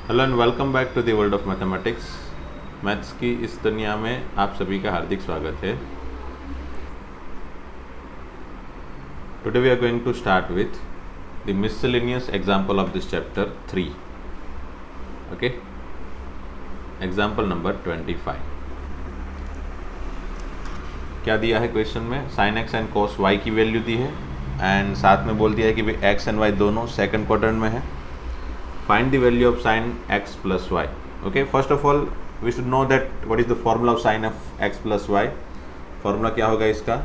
Hello and welcome back to the world of mathematics. Maths की इस दुनिया में आप सभी का हार्दिक स्वागत है। Today we are going to start with the miscellaneous example of this chapter 3। Okay, example number 25। क्या दिया है क्वेश्चन में? Sine x and cos Y की वैल्यू दी है एंड साथ में बोल दिया है कि भाई एक्स एंड वाई दोनों सेकंड क्वाड्रेंट में है। Find the value of sin x plus y. Okay, first of all we should know that what is the formula of sin of x plus y. Formula क्या होगा इसका?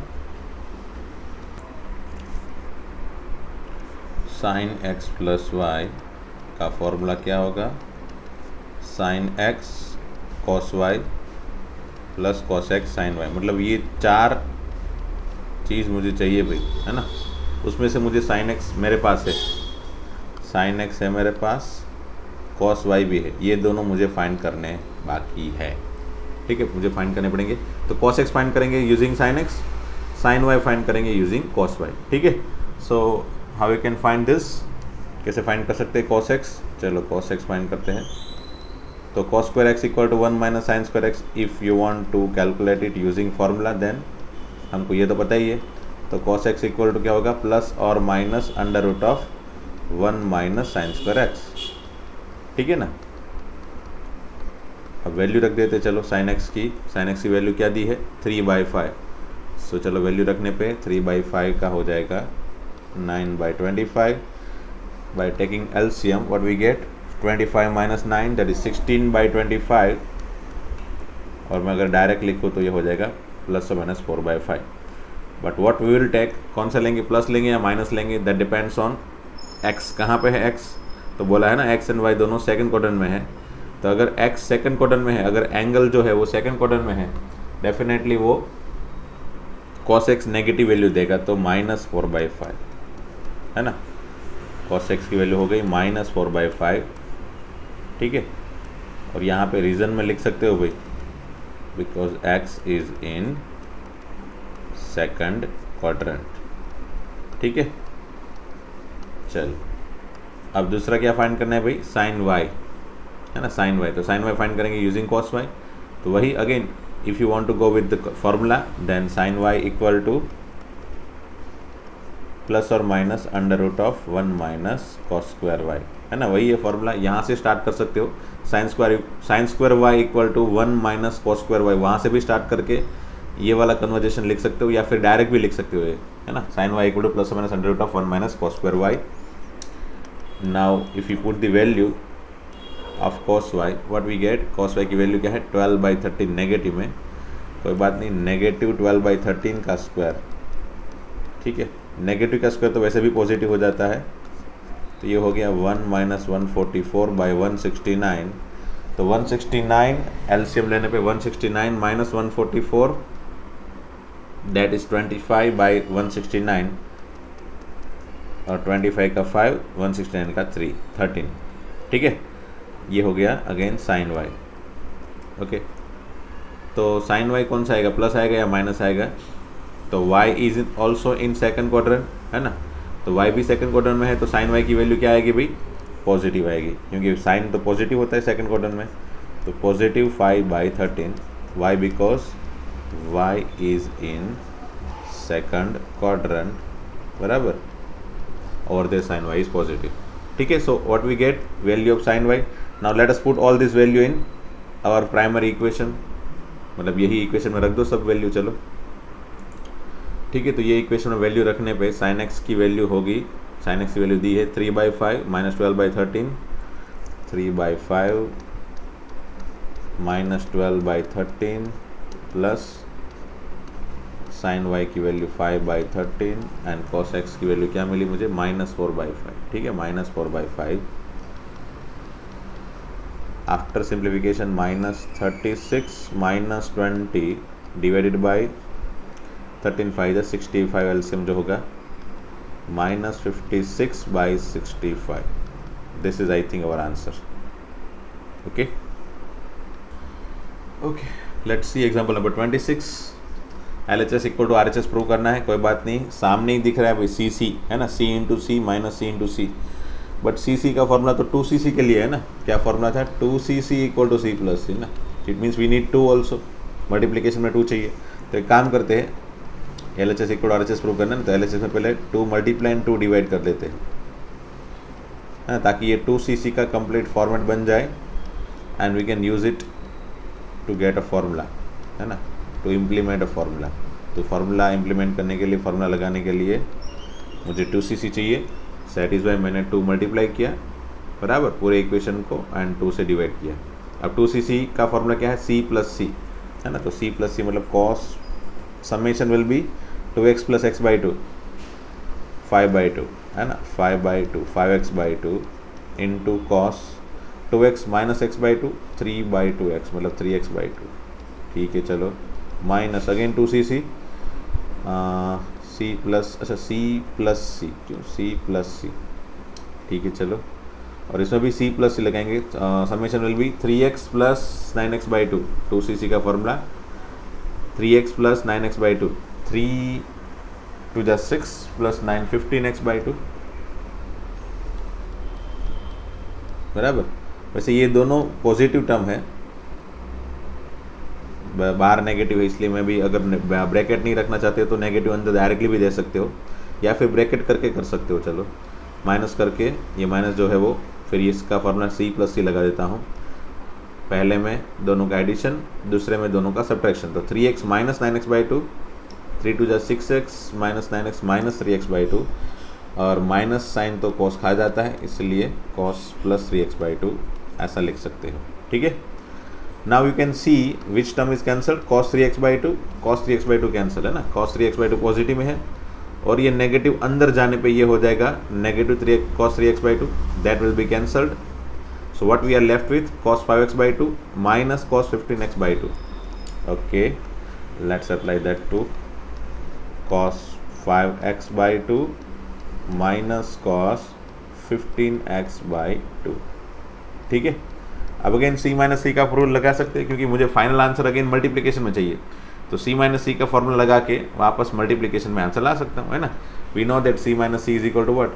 sin x plus y का formula क्या होगा? sin x cos y plus cos x sin y। मतलब ये चार चीज़ मुझे चाहिए भाई, है ना। उसमें से मुझे sin x मेरे पास है, साइन एक्स है मेरे पास, कॉस वाई भी है, ये दोनों मुझे फाइंड करने बाकी है। ठीक है, मुझे फाइंड करने पड़ेंगे। तो कॉस एक्स फाइंड करेंगे using sine X, sine Y find करेंगे यूजिंग कॉस वाई। ठीक है, so how you can find this? कैसे फाइंड कर सकते हैं कॉस एक्स? चलो कॉस एक्स फाइंड करते हैं। तो cos square X equal to 1 minus sine square X. If you want to calculate it using formula then हमको ये तो पता ही है। तो कॉस एक्स इक्वल टू क्या होगा? प्लस और minus under root of 1 minus sine square X. ठीक है ना। अब वैल्यू रख देते, चलो साइन एक्स की वैल्यू क्या दी है? 3/5। सो चलो वैल्यू रखने पे 3/5 का हो जाएगा 9/25। By taking LCM what we get? 25 minus 9 that is 16/25। और मैं अगर डायरेक्ट लिखूँ तो ये हो जाएगा प्लस और minus 4/5। But what we will take, कौन सा लेंगे, प्लस लेंगे या माइनस लेंगे? That depends on X. कहाँ पे है एक्स? तो बोला है ना एक्स एंड वाई दोनों सेकंड क्वाड्रेंट में है। तो अगर एक्स सेकंड क्वाड्रेंट में है, अगर एंगल जो है वो सेकंड क्वाड्रेंट में है, डेफिनेटली वो कॉस एक्स नेगेटिव वैल्यू देगा, तो -4/5, है ना। कॉस एक्स की वैल्यू हो गई -4/5। ठीक है, और यहाँ पे रीज़न में लिख सकते हो भाई, because x is in second quadrant. ठीक है, चल अब दूसरा क्या फाइंड करना है भाई? साइन वाई, है ना, साइन वाई। तो साइन वाई फाइंड करेंगे यूजिंग कॉस वाई। तो वही again, if you want to go with the formula then sine y equal to plus और minus under root of 1 minus cos square y, है ना। वही है formula, यहाँ से स्टार्ट कर सकते हो। Sine square Y equal to 1 minus cos square Y, वहाँ से भी स्टार्ट करके ये वाला कन्वर्जेशन लिख सकते हो, या फिर डायरेक्ट भी लिख सकते हो, है ना। Sine y equal to plus और minus under root of 1 minus cos square y. Now if you put the value of cos y, what we get? cos y की वैल्यू क्या है? 12/13 नेगेटिव में, कोई बात नहीं, नेगेटिव 12/13 का स्क्वायर। ठीक है, नेगेटिव का स्क्वायर तो वैसे भी पॉजिटिव हो जाता है। तो ये हो गया 1 माइनस 144/169। तो 169 एलसीएम लेने पे 169 माइनस 144 दैट इज 25/169, और 25 का 5, 169 का 3, 13। ठीक है, ये हो गया अगेन साइन वाई। ओके, तो साइन वाई कौन सा आएगा? प्लस आएगा या माइनस आएगा? तो Y is also in second quadrant, है ना। तो वाई भी सेकंड क्वाड्रेंट में है, तो साइन वाई की वैल्यू क्या आएगी भाई? पॉजिटिव आएगी, क्योंकि साइन तो पॉजिटिव होता है सेकंड क्वाड्रेंट में। तो positive 5/13। Y? Because Y is in second quadrant, बराबर, or their sin y is positive. ठीक है, so what we get? Value of sin y. Now let us put all this value in our primary equation, मतलब यही equation में रख दो सब value. चलो ठीक है, तो ये इक्वेशन में वैल्यू रखने पे sin x की वैल्यू होगी, sin x की वैल्यू दी है 3/5 minus 12/13, 3/5 minus 12/13 plus sine y की वैल्यू 5/13 एंड कॉस एक्स की वैल्यू क्या मिली मुझे? -4/5। ठीक है, -4/5 after simplification -36 minus 20 divided by 13 5 65 LCM जो होगा -56/65। This is I think our answer. Okay okay, let's see example number 26। LHS equal to RHS prove करना है, कोई बात नहीं, सामने ही दिख रहा है भाई, सी है ना, C into C minus C into C. But C C का फॉर्मूला तो 2cc के लिए है ना, क्या फॉर्मूला था, 2cc equal to C plus C ना, it means we need 2 also, multiplication में 2 चाहिए। तो एक काम करते हैं, L H S equal to R H S prove करना है, तो एल एच एस में पहले 2 मल्टीप्लाई एंड 2 डिवाइड कर लेते हैं है, ताकि ये 2cc का कंप्लीट फॉर्मेट बन जाए and we can use it to get a formula है ना, टू इम्प्लीमेंट अ फॉर्मूला। तो फार्मूला इम्प्लीमेंट करने के लिए, फार्मूला लगाने के लिए मुझे 2cc चाहिए, सेटिस्फाई मैंने 2 मल्टीप्लाई किया बराबर पूरे इक्वेशन को एंड 2 से डिवाइड किया। अब 2cc का फॉर्मूला क्या है, c प्लस सी है ना, तो c प्लस सी मतलब cos summation will B 2x plus x by 2 5/2 है ना, 5/2 5x/2 into cos 2x minus x by 2 3/2x मतलब 3x/2। ठीक है चलो, minus again 2cc C plus, अच्छा सी प्लस सी, क्यों सी प्लस सी, ठीक है चलो, और इसमें भी सी प्लस सी लगाएंगे। Summation will be 3x plus 9x/2, 2cc का फॉर्मूला 3x प्लस 9x/2, 3 2 जा 6 प्लस 9 15x/2 बराबर। वैसे ये दोनों पॉजिटिव टर्म है, बाहर नेगेटिव है, इसलिए मैं भी अगर ब्रैकेट नहीं रखना चाहते हो तो नेगेटिव अंदर डायरेक्टली भी दे सकते हो, या फिर ब्रैकेट करके कर सकते हो। चलो माइनस करके, ये माइनस जो है वो, फिर इसका फॉर्मूला सी प्लस सी लगा देता हूँ, पहले में दोनों का एडिशन, दूसरे में दोनों का सब्ट्रैक्शन। तो 3x माइनस 9x/2, 3 2 जा 6x minus 9x minus 3x/2, और माइनस साइन तो कॉस खा जाता है, इसलिए कॉस प्लस 3x/2 ऐसा लिख सकते हो। ठीक है, now you can C which term is cancelled, cos 3x/2, cos 3x/2 cancel है ना, cos 3x/2 पॉजिटिव में है, और ये नेगेटिव अंदर जाने पे ये हो जाएगा negative 3 cos 3x/2, that will be cancelled. So what we are left with cos 5x/2 minus cos 15x/2। Okay, let's apply that to cos 5x/2 minus cos 15x/2। ठीक है, अब अगेन सी माइनस सी का फॉर्मूला लगा सकते हैं, क्योंकि मुझे final answer again multiplication में चाहिए, तो सी माइनस सी का फॉर्मूला लगा के वापस मल्टीप्लिकेशन में आंसर ला सकता हूँ है ना। We know that c minus c is equal to what,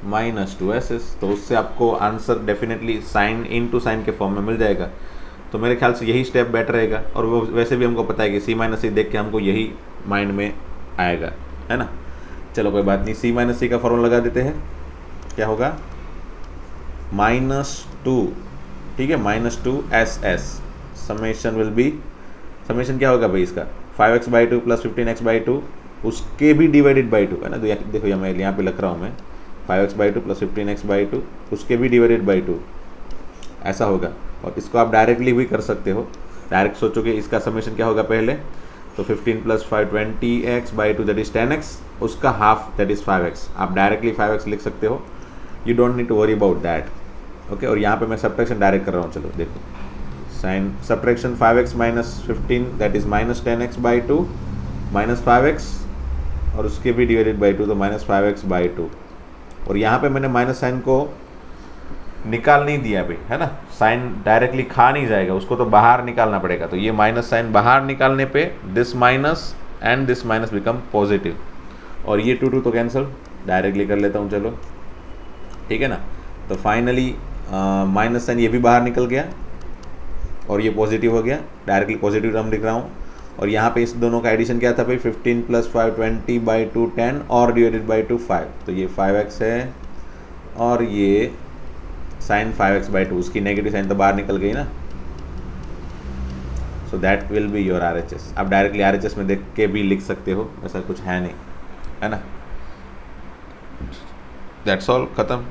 -2ss, तो उससे आपको answer definitely sine into sine के फॉर्म में मिल जाएगा। तो मेरे ख्याल से यही स्टेप बेटर रहेगा, और वो वैसे भी हमको पता है कि सी माइनस सी देख के हमको यही माइंड में आएगा है ना। चलो कोई बात नहीं, सी माइनस सी का फॉर्मूला लगा देते हैं, क्या होगा -2, ठीक है, -2ss, summation will B, summation क्या होगा भाई इसका, 5x/2 प्लस 15x/2 उसके भी डिवाइडेड बाई 2 है ना। तो देखो ये मैं यहाँ पे लिख रहा हूँ मैं 5x/2 प्लस 15x/2 उसके भी डिवाइडेड बाई 2 ऐसा होगा। और इसको आप डायरेक्टली भी कर सकते हो, डायरेक्ट सोचोगे इसका समेशन क्या होगा पहले, तो 15 plus 5 20x/2 that is 10x, उसका हाफ दैट इज 5x, आप डायरेक्टली 5x लिख सकते हो, you don't need to worry about that. Okay, और यहाँ पे मैं सब्ट्रैक्शन डायरेक्ट कर रहा हूँ, चलो देखो, sine subtraction 5x minus 15 that is -10x/2 minus 5x, और उसके भी डिवाइडेड बाई 2 तो -5x/2, और यहाँ पे मैंने माइनस साइन को निकाल नहीं दिया भाई है ना, साइन डायरेक्टली खा नहीं जाएगा, उसको तो बाहर निकालना पड़ेगा। तो ये माइनस साइन बाहर निकालने पे this minus and this minus become positive, और ये 2 तो कैंसिल, डायरेक्टली कर लेता हूँ चलो, ठीक है ना। तो फाइनली माइनस साइन ये भी बाहर निकल गया और ये पॉजिटिव हो गया, डायरेक्टली पॉजिटिव टर्म लिख रहा हूँ। और यहाँ पे इस दोनों का एडिशन क्या था भाई, 15 प्लस 5 20/2 10 और डिवाइडेड बाई 2 5, तो ये 5x है, और ये साइन 5x/2, उसकी नेगेटिव साइन तो बाहर निकल गई ना, so that will be your RHS। आप डायरेक्टली RHS में देख के भी लिख सकते हो, ऐसा कुछ है नहीं है ना। दैट्स ऑल, खत्म।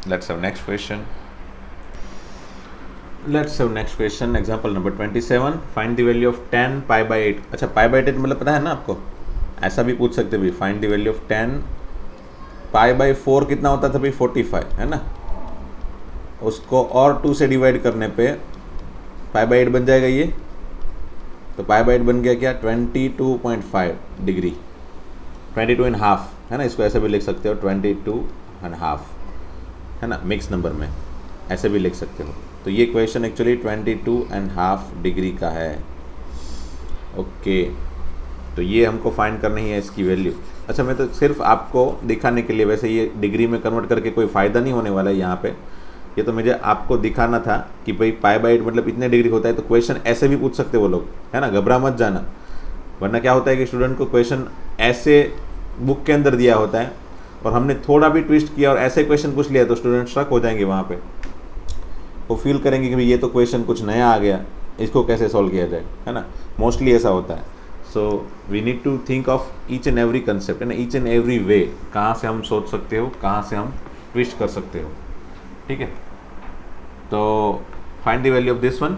Let's have next question. Let's have next question, example number 27, find the value of 10 π/8। अच्छा, π/8 मतलब पता है ना आपको, ऐसा भी पूछ सकते भी, फाइंड द वैल्यू ऑफ 10 π/4 कितना होता था भाई, 45 है ना, उसको और 2 से डिवाइड करने पे π/8 बन जाएगा ये, तो π/8 बन गया क्या, 22.5 डिग्री, 22.5 है ना, इसको ऐसे भी लिख सकते हो 22.5 है ना, मिक्स नंबर में ऐसे भी लिख सकते हो। तो ये क्वेश्चन एक्चुअली 22.5 डिग्री का है। ओके, तो ये हमको फाइंड करनी है इसकी वैल्यू। अच्छा, मैं तो सिर्फ आपको दिखाने के लिए, वैसे ये डिग्री में कन्वर्ट करके कोई फ़ायदा नहीं होने वाला है यहाँ पे, ये तो मुझे आपको दिखाना था कि भाई π/8 मतलब इतने डिग्री होता है। तो क्वेश्चन ऐसे भी पूछ सकते वो लोग, है ना, घबरा मत जाना। वरना क्या होता है कि स्टूडेंट को क्वेश्चन ऐसे बुक के अंदर दिया होता है और हमने थोड़ा भी ट्विस्ट किया और ऐसे क्वेश्चन पूछ लिया तो स्टूडेंट स्ट्रक हो जाएंगे वहाँ पे, वो फील करेंगे कि भाई ये तो क्वेश्चन कुछ नया आ गया, इसको कैसे सॉल्व किया जाए, है ना। मोस्टली ऐसा होता है। So we need to think of each and every concept, है ना, ईच एंड एवरी वे, कहाँ से हम सोच सकते हो, कहाँ से हम ट्विस्ट कर सकते हो, ठीक है। तो find the value of this one,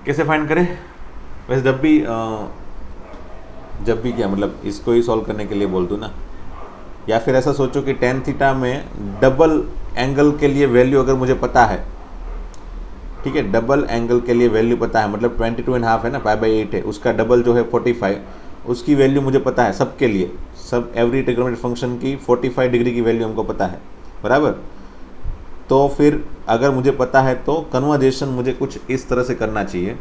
कैसे फाइंड करें? वैसे जब भी क्या मतलब इसको ही सॉल्व करने के लिए बोल दूँ ना, या फिर ऐसा सोचो कि tan थीटा में डबल एंगल के लिए वैल्यू अगर मुझे पता है, ठीक है, डबल एंगल के लिए वैल्यू पता है, मतलब 22.5 है ना, π/8 है, उसका डबल जो है 45, उसकी वैल्यू मुझे पता है सबके लिए, सब एवरी ट्रिग्नोमेट्रिक फंक्शन की 45 डिग्री की वैल्यू हमको पता है, बराबर। तो फिर अगर मुझे पता है तो कन्वर्जेशन मुझे कुछ इस तरह से करना चाहिए।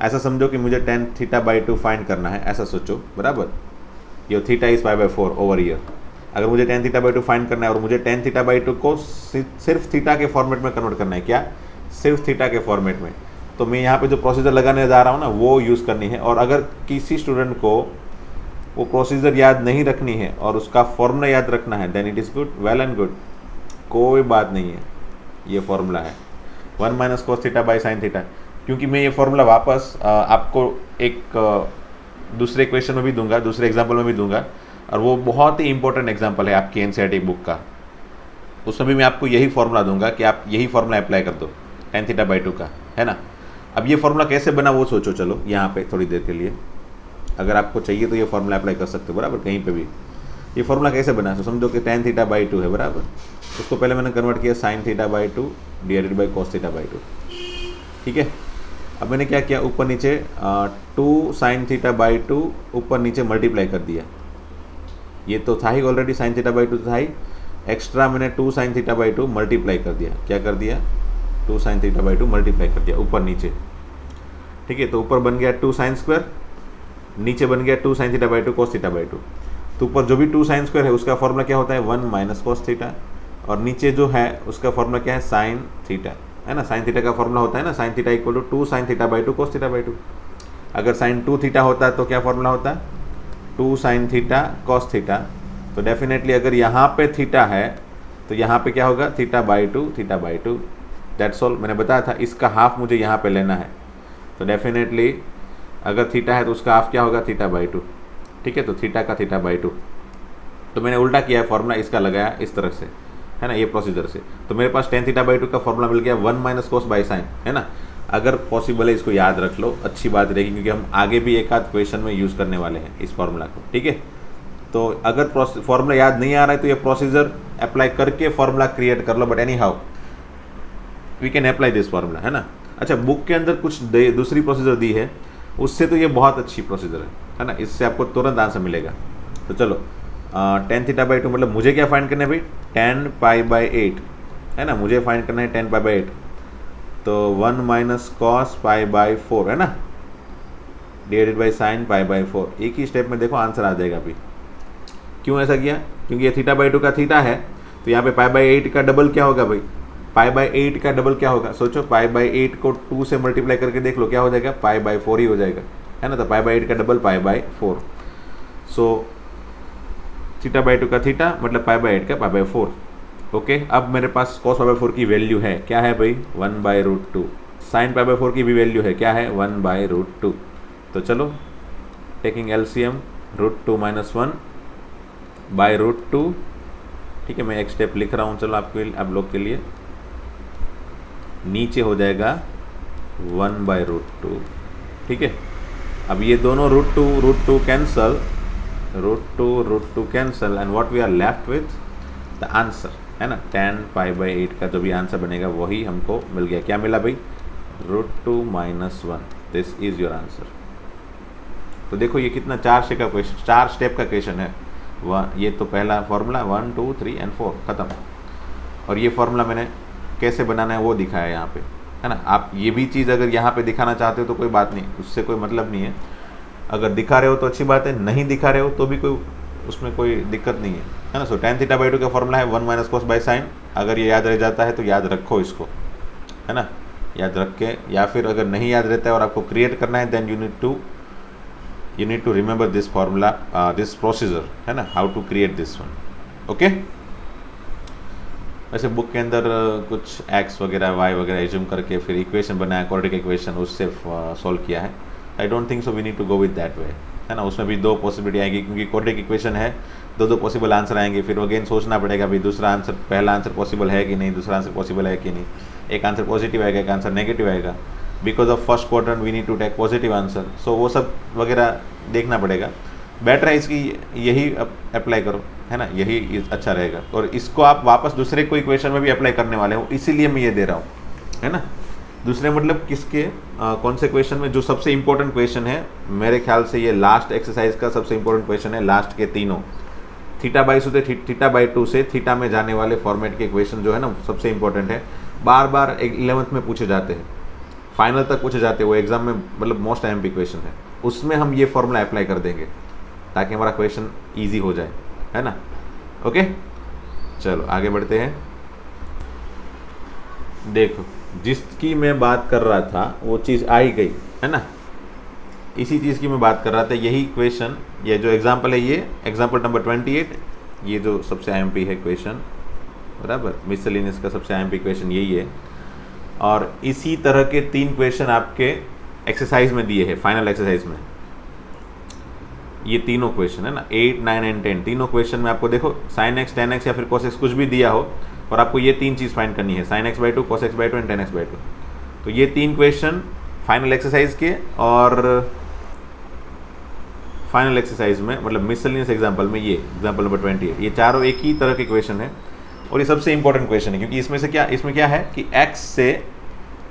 ऐसा समझो कि मुझे tan θ/2 फाइंड करना है, ऐसा सोचो, बराबर। ये थीटा इज π/4 ओवर ईयर। अगर मुझे tan θ/2 फाइंड करना है और मुझे tan θ/2 को सिर्फ थीटा के फॉर्मेट में कन्वर्ट करना है, क्या, सिर्फ थीटा के फॉर्मेट में, तो मैं यहाँ पे जो प्रोसीजर लगाने जा रहा हूँ ना वो यूज़ करनी है। और अगर किसी स्टूडेंट को वो प्रोसीजर याद नहीं रखनी है और उसका फॉर्मूला याद रखना है, then it is good, well and good, कोई बात नहीं है। ये फॉर्मूला है 1 - cos θ / sin θ, क्योंकि मैं ये फॉर्मूला वापस आपको एक दूसरे क्वेश्चन में भी दूंगा, दूसरे एग्जाम्पल में भी दूंगा, और वो बहुत ही इंपॉर्टेंट एग्जाम्पल है आपकी एनसीईआरटी बुक का। उसमें भी मैं आपको यही फॉर्मूला दूंगा कि आप यही फॉर्मूला अप्लाई कर दो tan θ/2 का, है ना। अब ये फॉर्मूला कैसे बना वो सोचो, चलो यहाँ पे थोड़ी देर के लिए, अगर आपको चाहिए तो ये फॉर्मूला अप्लाई कर सकते हो, बराबर, कहीं पे भी। ये फॉर्मूला कैसे बना, तो समझो कि tan θ/2 है, बराबर, उसको पहले मैंने कन्वर्ट किया sin θ/2 डिवाइडेड बाई cos θ/2, ठीक है। अब मैंने क्या किया, ऊपर नीचे 2 sin θ/2 ऊपर नीचे मल्टीप्लाई कर दिया। ये तो था ही ऑलरेडी, sin θ/2 था ही, एक्स्ट्रा मैंने 2 sin θ/2 मल्टीप्लाई कर दिया। क्या कर दिया, 2 sin θ/2 मल्टीप्लाई कर दिया ऊपर नीचे, ठीक है। तो ऊपर बन गया 2 sin², नीचे बन गया 2 sin θ/2 cos θ/2। तो ऊपर जो भी 2 sin² है उसका फॉर्मूला क्या होता है, 1 - cos θ, और नीचे जो है उसका फॉर्मूला क्या है, sin θ, है ना। sin θ का फॉर्मूला होता है ना, sin θ = 2 sin θ/2 cos θ/2। अगर sin 2 θ होता है तो क्या फॉर्मूला होता है, 2 sin θ cos θ। तो डेफिनेटली अगर यहाँ पे थीटा है तो यहाँ पे क्या होगा, θ/2, दैट्स ऑल। मैंने बताया था इसका हाफ मुझे यहाँ पे लेना है, तो डेफिनेटली अगर थीटा है तो उसका हाफ क्या होगा, θ/2, ठीक है। तो थीटा का θ/2, तो मैंने उल्टा किया है, फॉर्मूला इसका लगाया इस तरह से, है ना, ये प्रोसीजर से। तो मेरे पास tan θ/2 का फॉर्मूला मिल गया 1 - cos / sin, है ना। अगर पॉसिबल है इसको याद रख लो, अच्छी बात रहेगी, क्योंकि हम आगे भी एक आध क्वेश्चन में यूज़ करने वाले हैं इस फॉर्मूला को, ठीक है। तो अगर फॉर्मूला याद नहीं आ रहा है तो ये प्रोसीजर अप्लाई करके फॉर्मूला क्रिएट कर लो, but anyhow we can apply this formula, है ना। अच्छा, बुक के अंदर कुछ दूसरी प्रोसीजर दी है, उससे तो ये बहुत अच्छी प्रोसीजर है ना, इससे आपको तुरंत आंसर मिलेगा। तो चलो, tan θ/2 मतलब मुझे क्या फाइंड करना है भाई, tan π/8, है ना, मुझे फाइंड करना है tan π/8। तो 1 - cos π/4, है ना, डिवाइडेड बाई sin π/4। एक ही स्टेप में देखो आंसर आ जाएगा अभी। क्यों ऐसा किया, क्योंकि ये θ/2 का थीटा है, तो यहाँ पे π/8 का डबल क्या होगा भाई, π/8 का डबल क्या होगा, सोचो, π/8 को 2 से मल्टीप्लाई करके देख लो, क्या हो जाएगा, π/4 ही हो जाएगा, है ना। तो π/8 का डबल π/4, सो θ/2 का थीटा मतलब π/8 का π/4। ओके, अब मेरे पास cos π/4 की वैल्यू है, क्या है भाई, 1/√2। sin π/4 की भी वैल्यू है, क्या है, 1/√2। तो चलो, टेकिंग LCM, √2 - 1/√2, ठीक है। मैं एक स्टेप लिख रहा हूँ, चलो आप लोग के लिए, नीचे हो जाएगा 1/√2, ठीक है। अब ये दोनों √2 cancel, √2 cancel, and what we are left with the answer, है ना। tan π/8 का जो भी आंसर बनेगा वही हमको मिल गया। क्या मिला भाई, √2 - 1, दिस इज योर आंसर। तो देखो ये कितना 4 स्टेप का क्वेश्चन है। ये तो पहला फॉर्मूला 1 2 3 एंड 4 ख़त्म, और ये फॉर्मूला मैंने कैसे बनाना है वो दिखाया यहाँ पे, है ना। आप ये भी चीज़ अगर यहाँ पे दिखाना चाहते हो तो कोई बात नहीं, उससे कोई मतलब नहीं है। अगर दिखा रहे हो तो अच्छी बात है, नहीं दिखा रहे हो तो भी कोई उसमें कोई दिक्कत नहीं है ना। सो tan थीटा बाई 2 का फॉर्मूला है 1 माइनस कॉस बाई साइन। अगर ये याद रह जाता है तो याद रखो इसको, है ना, याद रख के, या फिर अगर नहीं याद रहता है और आपको क्रिएट करना है then you need to remember this formula, this procedure, है ना, how to create this one. Okay, वैसे बुक के अंदर कुछ एक्स वगैरह वाई वगैरह एज्यूम करके फिर इक्वेशन बनाया, क्वाड्रेटिक इक्वेशन, उससे सॉल्व किया है। I don't think so we need to go with that way, है ना। उसमें भी दो पॉसिबिलिटी आएगी क्योंकि क्वाड्रेटिक इक्वेशन है, दो पॉसिबल आंसर आएंगे, फिर अगेन सोचना पड़ेगा भाई दूसरा आंसर, पहला आंसर पॉसिबल है कि नहीं, दूसरा आंसर पॉसिबल है कि नहीं, एक आंसर पॉजिटिव आएगा, एक आंसर नेगेटिव आएगा। Because of first quadrant we need to take positive answer, so वो सब वगैरह देखना पड़ेगा। बेटर है इसकी यही अप्लाई करो, है ना, यही अच्छा रहेगा। और इसको आप वापस दूसरे कोई क्वेश्चन में भी अप्लाई करने वाले हो, इसीलिए मैं ये दे रहा हूँ, है ना। दूसरे मतलब किसके कौन से क्वेश्चन में, जो सबसे इंपॉर्टेंट क्वेश्चन है मेरे ख्याल से ये लास्ट एक्सरसाइज का सबसे इंपॉर्टेंट क्वेश्चन है, लास्ट के तीनों थीटा बाई थीटा बाई 2 से थीटा में जाने वाले फॉर्मेट के क्वेश्चन जो है ना सबसे इंपॉर्टेंट है। बार बार 11th में पूछे जाते हैं, फाइनल तक पूछे जाते हैं, वो एग्जाम में मतलब मोस्ट एमपी क्वेश्चन है, उसमें हम ये फॉर्मूला अप्लाई कर देंगे ताकि हमारा क्वेश्चन ईजी हो जाए, है ना। ओके, चलो आगे बढ़ते हैं। देखो जिसकी मैं बात कर रहा था वो चीज़ आ ही गई, है ना, इसी चीज़ की मैं बात कर रहा था। यही क्वेश्चन, ये जो एग्जाम्पल है, ये एग्जाम्पल नंबर 28, ये जो सबसे एमपी है क्वेश्चन, बराबर, मिसलेनियस का सबसे एमपी क्वेश्चन यही है। और इसी तरह के 3 क्वेश्चन आपके एक्सरसाइज में दिए हैं, फाइनल एक्सरसाइज में, ये तीनों क्वेश्चन है ना, 8, 9 एंड 10, तीनों क्वेश्चन में आपको देखो sin x, tan x या फिर cos x कुछ भी दिया हो और आपको ये 3 चीज़ फाइंड करनी है, sin x by 2, cos x by 2 and tan x by 2। तो ये 3 क्वेश्चन फाइनल एक्सरसाइज के और फाइनल एक्सरसाइज में, मतलब मिसलेनियस एग्जाम्पल में, ये एग्जाम्पल नंबर 28, ये चारों एक ही तरह के क्वेश्चन है और ये सबसे इंपॉर्टेंट क्वेश्चन है क्योंकि इसमें क्या है कि x से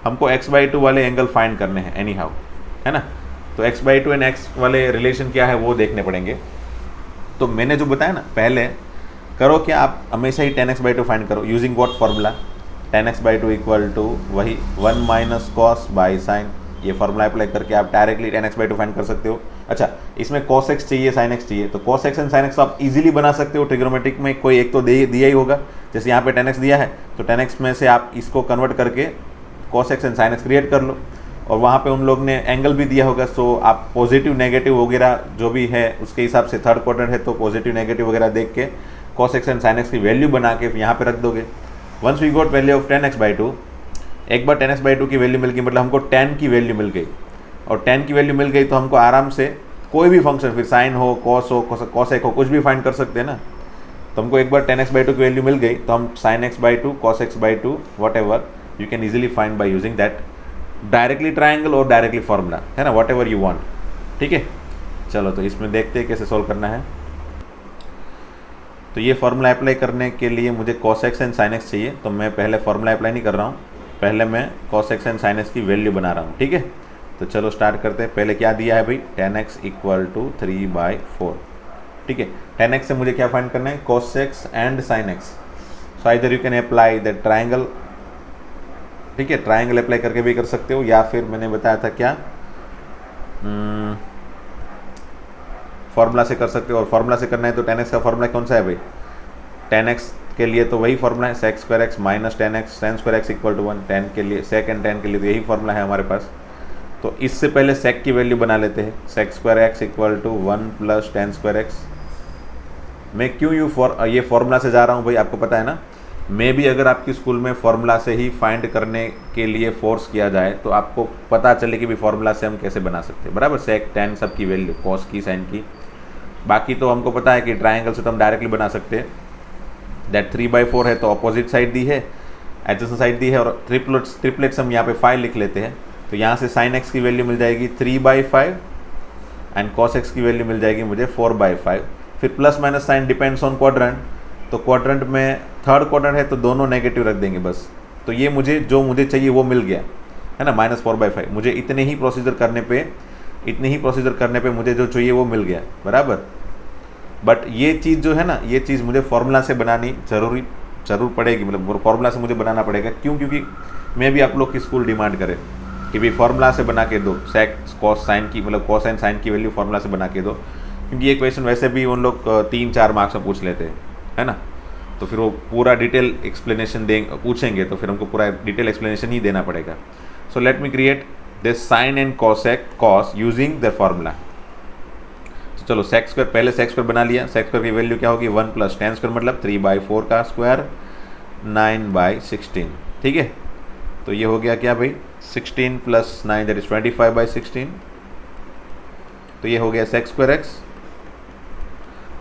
हमको x बाई 2 वाले एंगल फाइंड करने हैं एनी हाउ, है ना। तो x बाई 2 एंड x वाले रिलेशन क्या है वो देखने पड़ेंगे। तो मैंने जो बताया ना, पहले करो क्या, आप हमेशा ही tan x बाई 2 फाइंड करो using what formula, tan x by 2 equal to वही 1 माइनस कॉस बाई साइन। ये फार्मूला अप्लाई करके आप directly tan x by 2 find कर सकते हो। अच्छा, इसमें cos x चाहिए, sin x चाहिए, तो cos x and sin x आप इजीली बना सकते हो। ट्रिग्नोमेट्रिक में कोई एक तो दिया ही होगा, जैसे यहाँ पे tan x दिया है तो tan x में से आप इसको कन्वर्ट करके cos x and sin x create कर लो, और वहाँ पे उन लोग ने एंगल भी दिया होगा, सो आप पॉजिटिव नेगेटिव वगैरह जो भी है उसके हिसाब से, थर्ड क्वाड्रेंट है तो पॉजिटिव नेगेटिव वगैरह देख के cos x and sin x की वैल्यू बना के यहाँ पे रख दोगे। Once we got value of tan x by 2, एक बार tan x बाई 2 की वैल्यू मिल गई, मतलब हमको tan की वैल्यू मिल गई, और tan की वैल्यू मिल गई तो हमको आराम से कोई भी फंक्शन, फिर साइन हो, cos हो, cos x हो, कुछ भी फाइंड कर सकते हैं ना। तो हमको एक बार tan x बाई 2 की वैल्यू मिल गई तो हम sin x by 2, cos x by 2 what ever you can easily find by using that directly triangle और डायरेक्टली फार्मूला, है ना, वट एवर यू वांट। ठीक है, चलो तो इसमें देखते हैं कैसे सॉल्व करना है। तो ये फार्मूला अप्लाई करने के लिए मुझे cos x and sin x चाहिए, तो मैं पहले फार्मूला अप्लाई नहीं कर रहा हूँ, पहले मैं cos x and sin x की वैल्यू बना रहा हूँ। ठीक है, तो चलो स्टार्ट करते हैं। पहले क्या दिया है भाई, tan x इक्वल टू 3/4। ठीक है, tan x से मुझे क्या फाइंड करना है, cos x and sin x। So either you can apply the triangle, ठीक है, ट्राइंगल अप्लाई करके भी कर सकते हो, या फिर मैंने बताया था क्या, फॉर्मूला से कर सकते हो। और फॉर्मूला से करना है तो tan x का फॉर्मूला कौन सा है भाई, tan x के लिए तो वही फॉर्मूला है sec square x minus tan x, tan square x equal to 1, tan के लिए, sec एंड tan के लिए तो यही फॉर्मूला है हमारे पास। तो इससे पहले sec की वैल्यू बना लेते हैं, sec square x equal to 1 plus tan square x। मैं क्यों ये फॉर्मूला से जा रहा हूँ भाई, आपको पता है ना, मे भी अगर आपकी स्कूल में फार्मूला से ही फाइंड करने के लिए फोर्स किया जाए तो आपको पता चले कि भी फार्मूला से हम कैसे बना सकते हैं, बराबर, sec tan सब की वैल्यू, cos की, sin की। बाकी तो हमको पता है कि ट्राइंगल से तो हम डायरेक्टली बना सकते हैं, दैट 3/4 है तो अपोजिट साइड दी है, एडजेसेंट साइड दी है, और ट्रिपलेट्स हम यहाँ पे 5 लिख लेते हैं। तो यहाँ से sin x की वैल्यू मिल जाएगी 3/5 एंड cos x की वैल्यू मिल जाएगी मुझे 4/5। फिर plus minus sign depends on quadrant, तो क्वाड्रेंट में थर्ड क्वाड्रेंट है तो दोनों नेगेटिव रख देंगे बस। तो ये जो मुझे चाहिए वो मिल गया, है ना, -4/5। मुझे इतने ही प्रोसीजर करने पे मुझे जो चाहिए वो मिल गया, बराबर। बट ये चीज़ जो है ना, ये चीज़ मुझे फार्मूला से बनानी जरूर पड़ेगी, मतलब फार्मूला से मुझे बनाना पड़ेगा। क्यों? क्योंकि मैं भी आप लोग की स्कूल डिमांड करे, कि भाई फॉर्मूला से बना के दो, सेक कॉस साइन की मतलब कोसाइन साइन की वैल्यू फॉर्मूला से बना के दो, क्योंकि ये क्वेश्चन वैसे भी उन लोग 3-4 मार्क्स में पूछ लेते हैं, है ना। तो फिर वो पूरा डिटेल एक्सप्लेनेशन पूछेंगे तो फिर हमको पूरा डिटेल एक्सप्लेनेशन ही देना पड़ेगा। So let me create this sine and cosec cos using the formula. तो चलो सेक स्क्वायर, पहले सेक स्क्वायर बना लिया। सेक स्क्वायर की वैल्यू क्या होगी 1 + tan स्क्वायर मतलब 3/4 का स्क्वायर 9/16, ठीक है। तो ये हो गया क्या भाई 16 + 9 दैट इज 25/16। तो ये हो गया सेक स्क्वायर एक्स।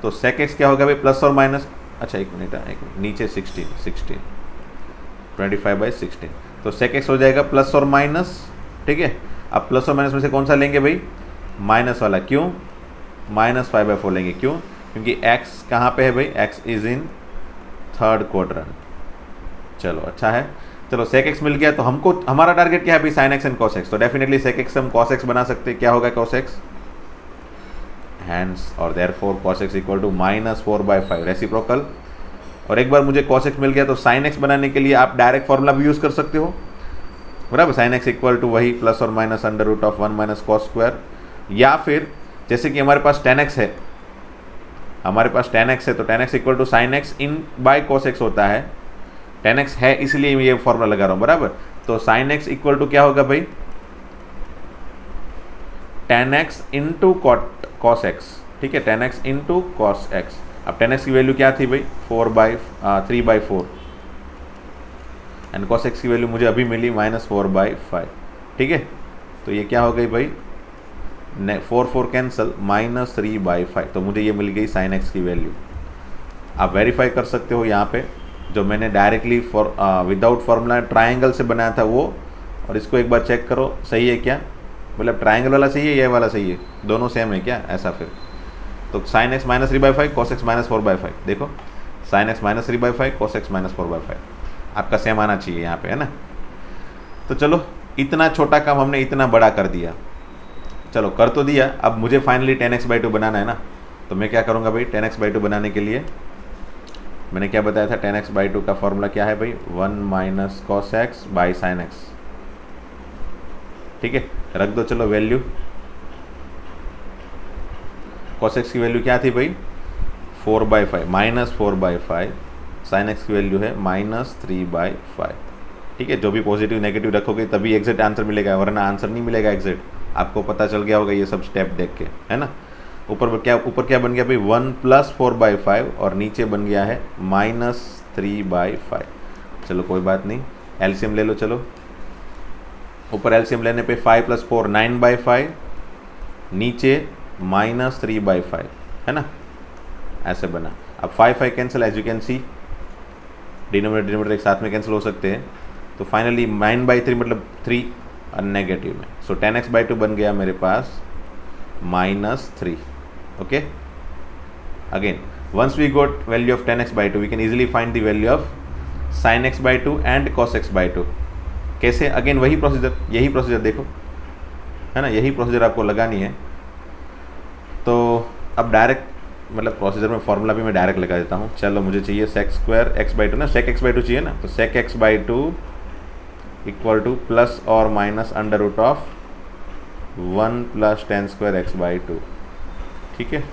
तो सेक एक्स क्या होगा भाई प्लस और माइनस, अच्छा एक मिनट नीचे 16 25/16। तो सेक एक्स हो जाएगा प्लस और माइनस, ठीक है। अब प्लस और माइनस में से कौन सा लेंगे भाई माइनस वाला, क्यों -5/4 लेंगे, क्यों क्योंकि एक्स कहाँ पे है भाई, x is in third quadrant. चलो अच्छा है, चलो सेक एक्स मिल गया। तो हमको हमारा टारगेट क्या है भाई sine x and cos x. तो डेफिनेटली सेक एक्स हम कॉस एक्स बना सकते हैं, क्या होगा कॉस एक्स हैंड्स और therefore cos x equal to -4/5 reciprocal. और एक बार मुझे cos x मिल गया तो sin x बनाने के लिए आप डायरेक्ट फॉर्मूला भी यूज़ कर सकते हो, बराबर। sin x इक्वल टू वही प्लस और माइनस √1 - cos स्क्वायर, या फिर जैसे कि हमारे पास tan x है, तो tan x equal to sin x इन बाय cos x होता है। tan x है इसलिए मैं ये फॉर्मूला लगा रहा हूँ, बराबर। तो sin x इक्वल टू क्या होगा भाई tan x into cos x, ठीक है, tan x into cos x। अब tan x की वैल्यू क्या थी भाई 3/4 एंड cos x की वैल्यू मुझे अभी मिली -4/5, ठीक है। तो ये क्या हो गई भाई 4 कैंसिल -3/5, तो मुझे ये मिल गई sin x की वैल्यू। आप वेरीफाई कर सकते हो यहाँ पे जो मैंने डायरेक्टली विदाउट फार्मूला ट्राइंगल से बनाया था वो, और इसको एक बार चेक करो सही है क्या, मतलब ट्राइंगल वाला सही है ये वाला सही है, दोनों सेम है क्या ऐसा। फिर तो sin x -3/5 cos x -4/5, देखो sin x -3/5 cos x -4/5 आपका सेम आना चाहिए यहाँ पे, है ना। तो चलो इतना छोटा काम हमने इतना बड़ा कर दिया, चलो कर तो दिया। अब मुझे फाइनली tan x/2 बनाना है ना, तो मैं क्या करूँगा भाई tan x/2 बनाने के लिए मैंने क्या बताया था, tan x/2 का फॉर्मूला क्या है भाई 1 - cos x / sin x, ठीक है। रख दो चलो वैल्यू, cos x की वैल्यू क्या थी भाई 4/5 -4/5, sin x की वैल्यू है -3/5, ठीक है। जो भी पॉजिटिव नेगेटिव रखोगे तभी एग्जैक्ट आंसर मिलेगा, वरना आंसर नहीं मिलेगा एग्जैक्ट, आपको पता चल गया होगा ये सब स्टेप देख के, है ना। ऊपर क्या बन गया भाई 1 + 4/5 और नीचे बन गया है -3/5। चलो कोई बात नहीं, एलसीएम ले लो। चलो ऊपर एलसीएम लेने पे 5 + 4 9/5, नीचे -3/5, है ना, ऐसे बना। अब 5 cancel, as you can see denominator एक साथ में कैंसिल हो सकते हैं। तो फाइनली 9/3 मतलब 3 नेगेटिव में, सो tan x/2 बन गया मेरे पास -3, okay. Again once we got value of tan x/2 we can easily find the value of sin x/2 and cos x/2। कैसे, अगेन वही प्रोसीजर, यही प्रोसीजर देखो, है ना, यही प्रोसीजर आपको लगानी है। तो अब डायरेक्ट मतलब प्रोसीजर में फॉर्मूला भी मैं डायरेक्ट लगा देता हूँ। चलो मुझे चाहिए sec स्क्वायर x/2 ना, sec x/2 चाहिए ना, तो sec x/2 equal to plus और माइनस √1 + tan स्क्वायर x/2, ठीक है।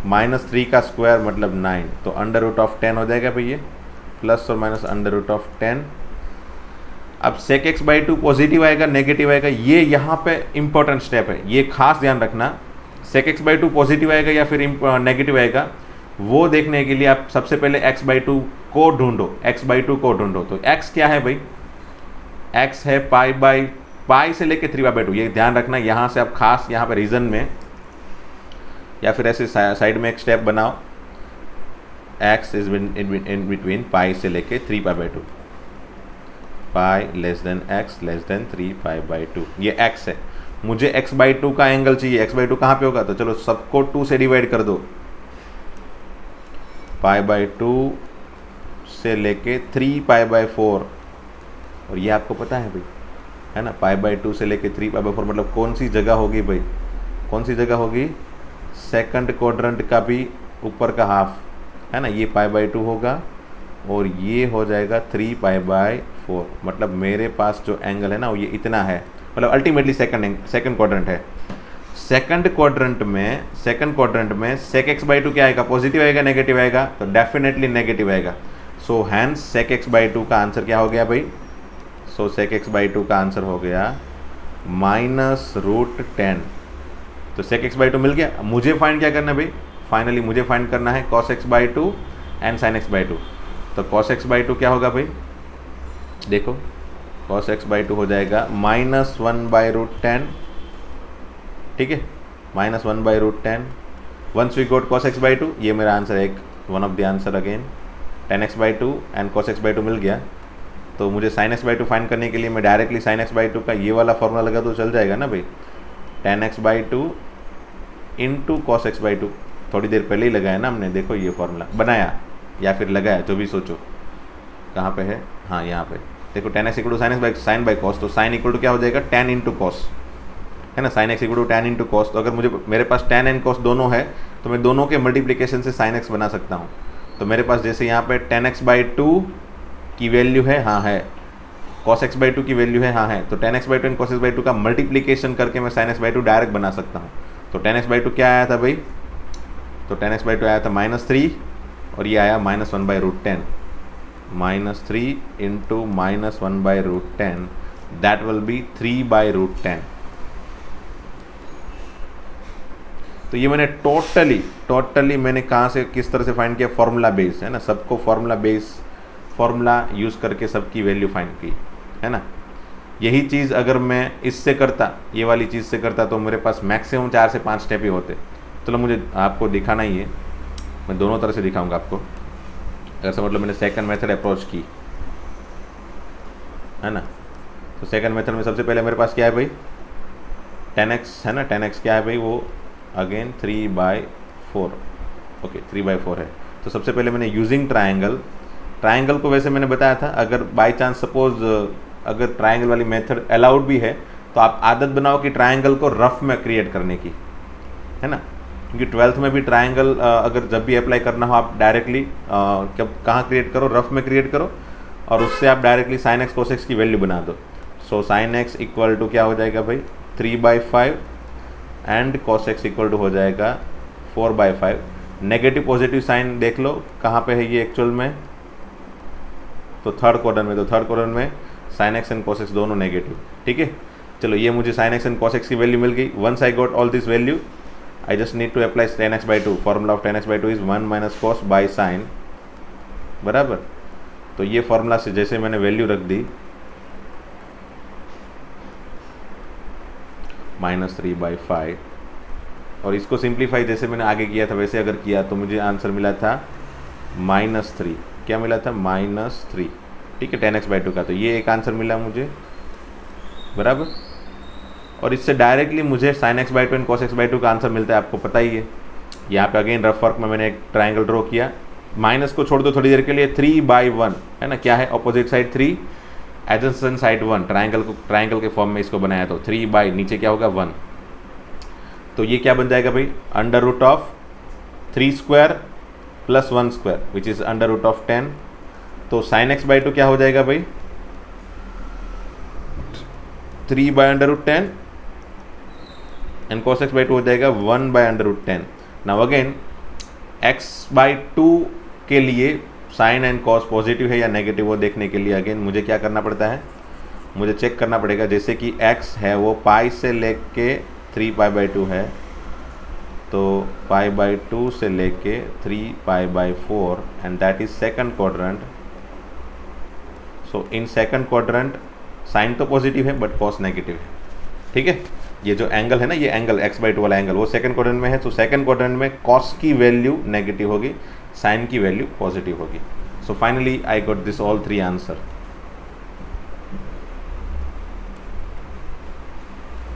-3 का स्क्वायर मतलब 9, तो √10 हो जाएगा भैया, प्लस और माइनस √10। अब sec x/2 पॉजिटिव आएगा नेगेटिव आएगा, ये यहाँ पे इंपॉर्टेंट स्टेप है, ये खास ध्यान रखना। sec x/2 पॉजिटिव आएगा या फिर नेगेटिव आएगा, वो देखने के लिए आप सबसे पहले x/2 को ढूंढो, x/2 को ढूंढो। तो x क्या है भाई, x है पाई से लेके 3/2, ये ध्यान रखना। यहाँ से आप खास यहाँ पे रीजन में या फिर ऐसे साइड में एक स्टेप बनाओ, x इज इन बिटवीन पाई से लेके 3/2, पाई less than x less than 3/2, ये x है। मुझे x/2 का एंगल चाहिए, x/2 कहाँ पे होगा, तो चलो सबको 2 से डिवाइड कर दो, π/2 से लेके 3π/4, और ये आपको पता है भाई, है ना, π/2 से लेके 3π/4 मतलब कौन सी जगह होगी भाई, कौन सी जगह होगी, सेकंड क्वाड्रेंट का भी ऊपर का हाफ, है ना, ये π/2 होगा और ये हो जाएगा 3π/4। मतलब मेरे पास जो एंगल है ना वो ये इतना है, मतलब अल्टीमेटली सेकंड क्वाड्रेंट है। सेकंड क्वाड्रेंट में sec x/2 क्या आएगा, पॉजिटिव आएगा नेगेटिव आएगा, तो डेफिनेटली नेगेटिव आएगा। सो हैंस sec x/2 का आंसर क्या हो गया भाई, सो sec x/2 का आंसर हो गया -√10। तो sec x/2 मिल गया। मुझे फाइंड क्या करना है भाई, फाइनली मुझे फाइंड करना है cos x/2 and sin x/2। तो cos x/2 क्या होगा भाई, देखो cos x/2 हो जाएगा -1/√10, ठीक है, -1/√10। Once we goat cos x/2, ये मेरा आंसर है, एक one of the answer again. tan x/2 and cos x/2 मिल गया। तो मुझे sin x/2 फाइंड करने के लिए मैं डायरेक्टली sin x/2 का ये वाला फॉर्मूला लगा तो चल जाएगा ना भाई, tan x/2 into cos x/2। थोड़ी देर पहले ही लगाया ना हमने, देखो ये फॉर्मूला बनाया या फिर लगाया, जो भी सोचो। कहाँ पे है, हाँ यहाँ पे देखो, tan x = sin by cos। तो sin = क्या हो जाएगा, tan इंटू cos, है ना, sin x = tan into cos। तो अगर मेरे पास tan एंड cos दोनों है तो मैं दोनों के मल्टीप्लिकेशन से sin x बना सकता हूँ। तो मेरे पास जैसे यहाँ पे tan x/2 की वैल्यू है, हाँ है, cos x/2 की वैल्यू है, हाँ है, तो tan x/2 and cos x/2 का मल्टीप्लिकेशन करके मैं sin x/2 डायरेक्ट बना सकता हूँ। तो tan x/2 क्या आया था भाई, तो tan x/2 आया था -3 और ये आया -1/√10। -3 इंटू -1/√10 दैट विल बी 3/√10। तो ये मैंने टोटली मैंने कहाँ से किस तरह से फाइंड किया, फॉर्मूला बेस, है ना, सबको फॉर्मूला यूज़ करके सबकी वैल्यू फाइंड की, है ना। यही चीज़ अगर मैं इससे करता, ये वाली चीज़ से करता, तो मेरे पास मैक्सिमम 4 से 5 स्टेप ही होते। चलो मुझे आपको दिखाना ही है, मैं दोनों तरह से दिखाऊंगा आपको। ऐसा मतलब मैंने सेकंड मेथड अप्रोच की, है ना। तो सेकंड मेथड में सबसे पहले मेरे पास क्या है भाई, tan x है ना, tan x क्या है भाई, वो अगेन 3/4, ओके 3/4 है। तो सबसे पहले मैंने यूजिंग ट्रायंगल को वैसे मैंने बताया था, अगर बाय चांस सपोज अगर ट्रायंगल वाली मेथड अलाउड भी है तो आप आदत बनाओ कि ट्रायंगल को रफ में क्रिएट करने की, है ना, क्योंकि 12th में भी ट्रायंगल अगर जब भी अप्लाई करना हो आप डायरेक्टली कहाँ क्रिएट करो, रफ में क्रिएट करो, और उससे आप directly sin x cos x की वैल्यू बना दो। सो sin x = क्या हो जाएगा भाई, 3/5 एंड cos x = हो जाएगा 4/5। नेगेटिव पॉजिटिव साइन देख लो कहाँ पे है ये एक्चुअल में, तो थर्ड क्वाड्रेंट में sin x and cos x दोनों नेगेटिव, ठीक है। चलो ये मुझे sin x and cos x की वैल्यू मिल गई। Once I got all this value I just need to apply tan x/2। Formula of tan x/2 is 1 - cos by sin, बराबर। तो ये फॉर्मूला से जैसे मैंने वैल्यू रख दी -3/5, और इसको सिंप्लीफाई जैसे मैंने आगे किया था वैसे अगर किया तो मुझे आंसर मिला था -3। क्या मिला था, -3, ठीक है, tan x/2 का। तो ये एक आंसर मिला मुझे, बराबर। और इससे डायरेक्टली मुझे sin x/2 and cos x/2 का आंसर मिलता है, आपको पता ही है। यहाँ पे अगेन रफ वर्क में मैंने एक ट्रायंगल ड्रॉ किया, माइनस को छोड़ दो थोड़ी देर के लिए, 3/1 है ना, क्या है, opposite side 3, adjacent side 1, triangle के फॉर्म में इसको बनाया, तो 3 नीचे क्या होगा 1। तो ये क्या बन जाएगा भाई, √3² + 1² विच इज़ √10। तो sin x/2 क्या हो जाएगा भाई, 3/√10 एंड cos x/2 हो जाएगा 1/√10। नाउ अगेन x/2 के लिए साइन एंड कॉस पॉजिटिव है या नेगेटिव वो देखने के लिए अगेन मुझे क्या करना पड़ता है, मुझे चेक करना पड़ेगा। जैसे कि x है वो पाई से लेके 3π/2 है, तो π/2 से लेके 3π/4 and that is second quadrant. So in second quadrant sine तो पॉजिटिव है बट कॉस नेगेटिव है, ठीक है। ये जो एंगल है ना, ये एंगल x/2 वाला एंगल वो सेकंड क्वाड्रेंट में है, तो सेकंड क्वाड्रेंट में कॉस की वैल्यू नेगेटिव होगी, साइन की वैल्यू पॉजिटिव होगी। So finally I got this all 3 answer,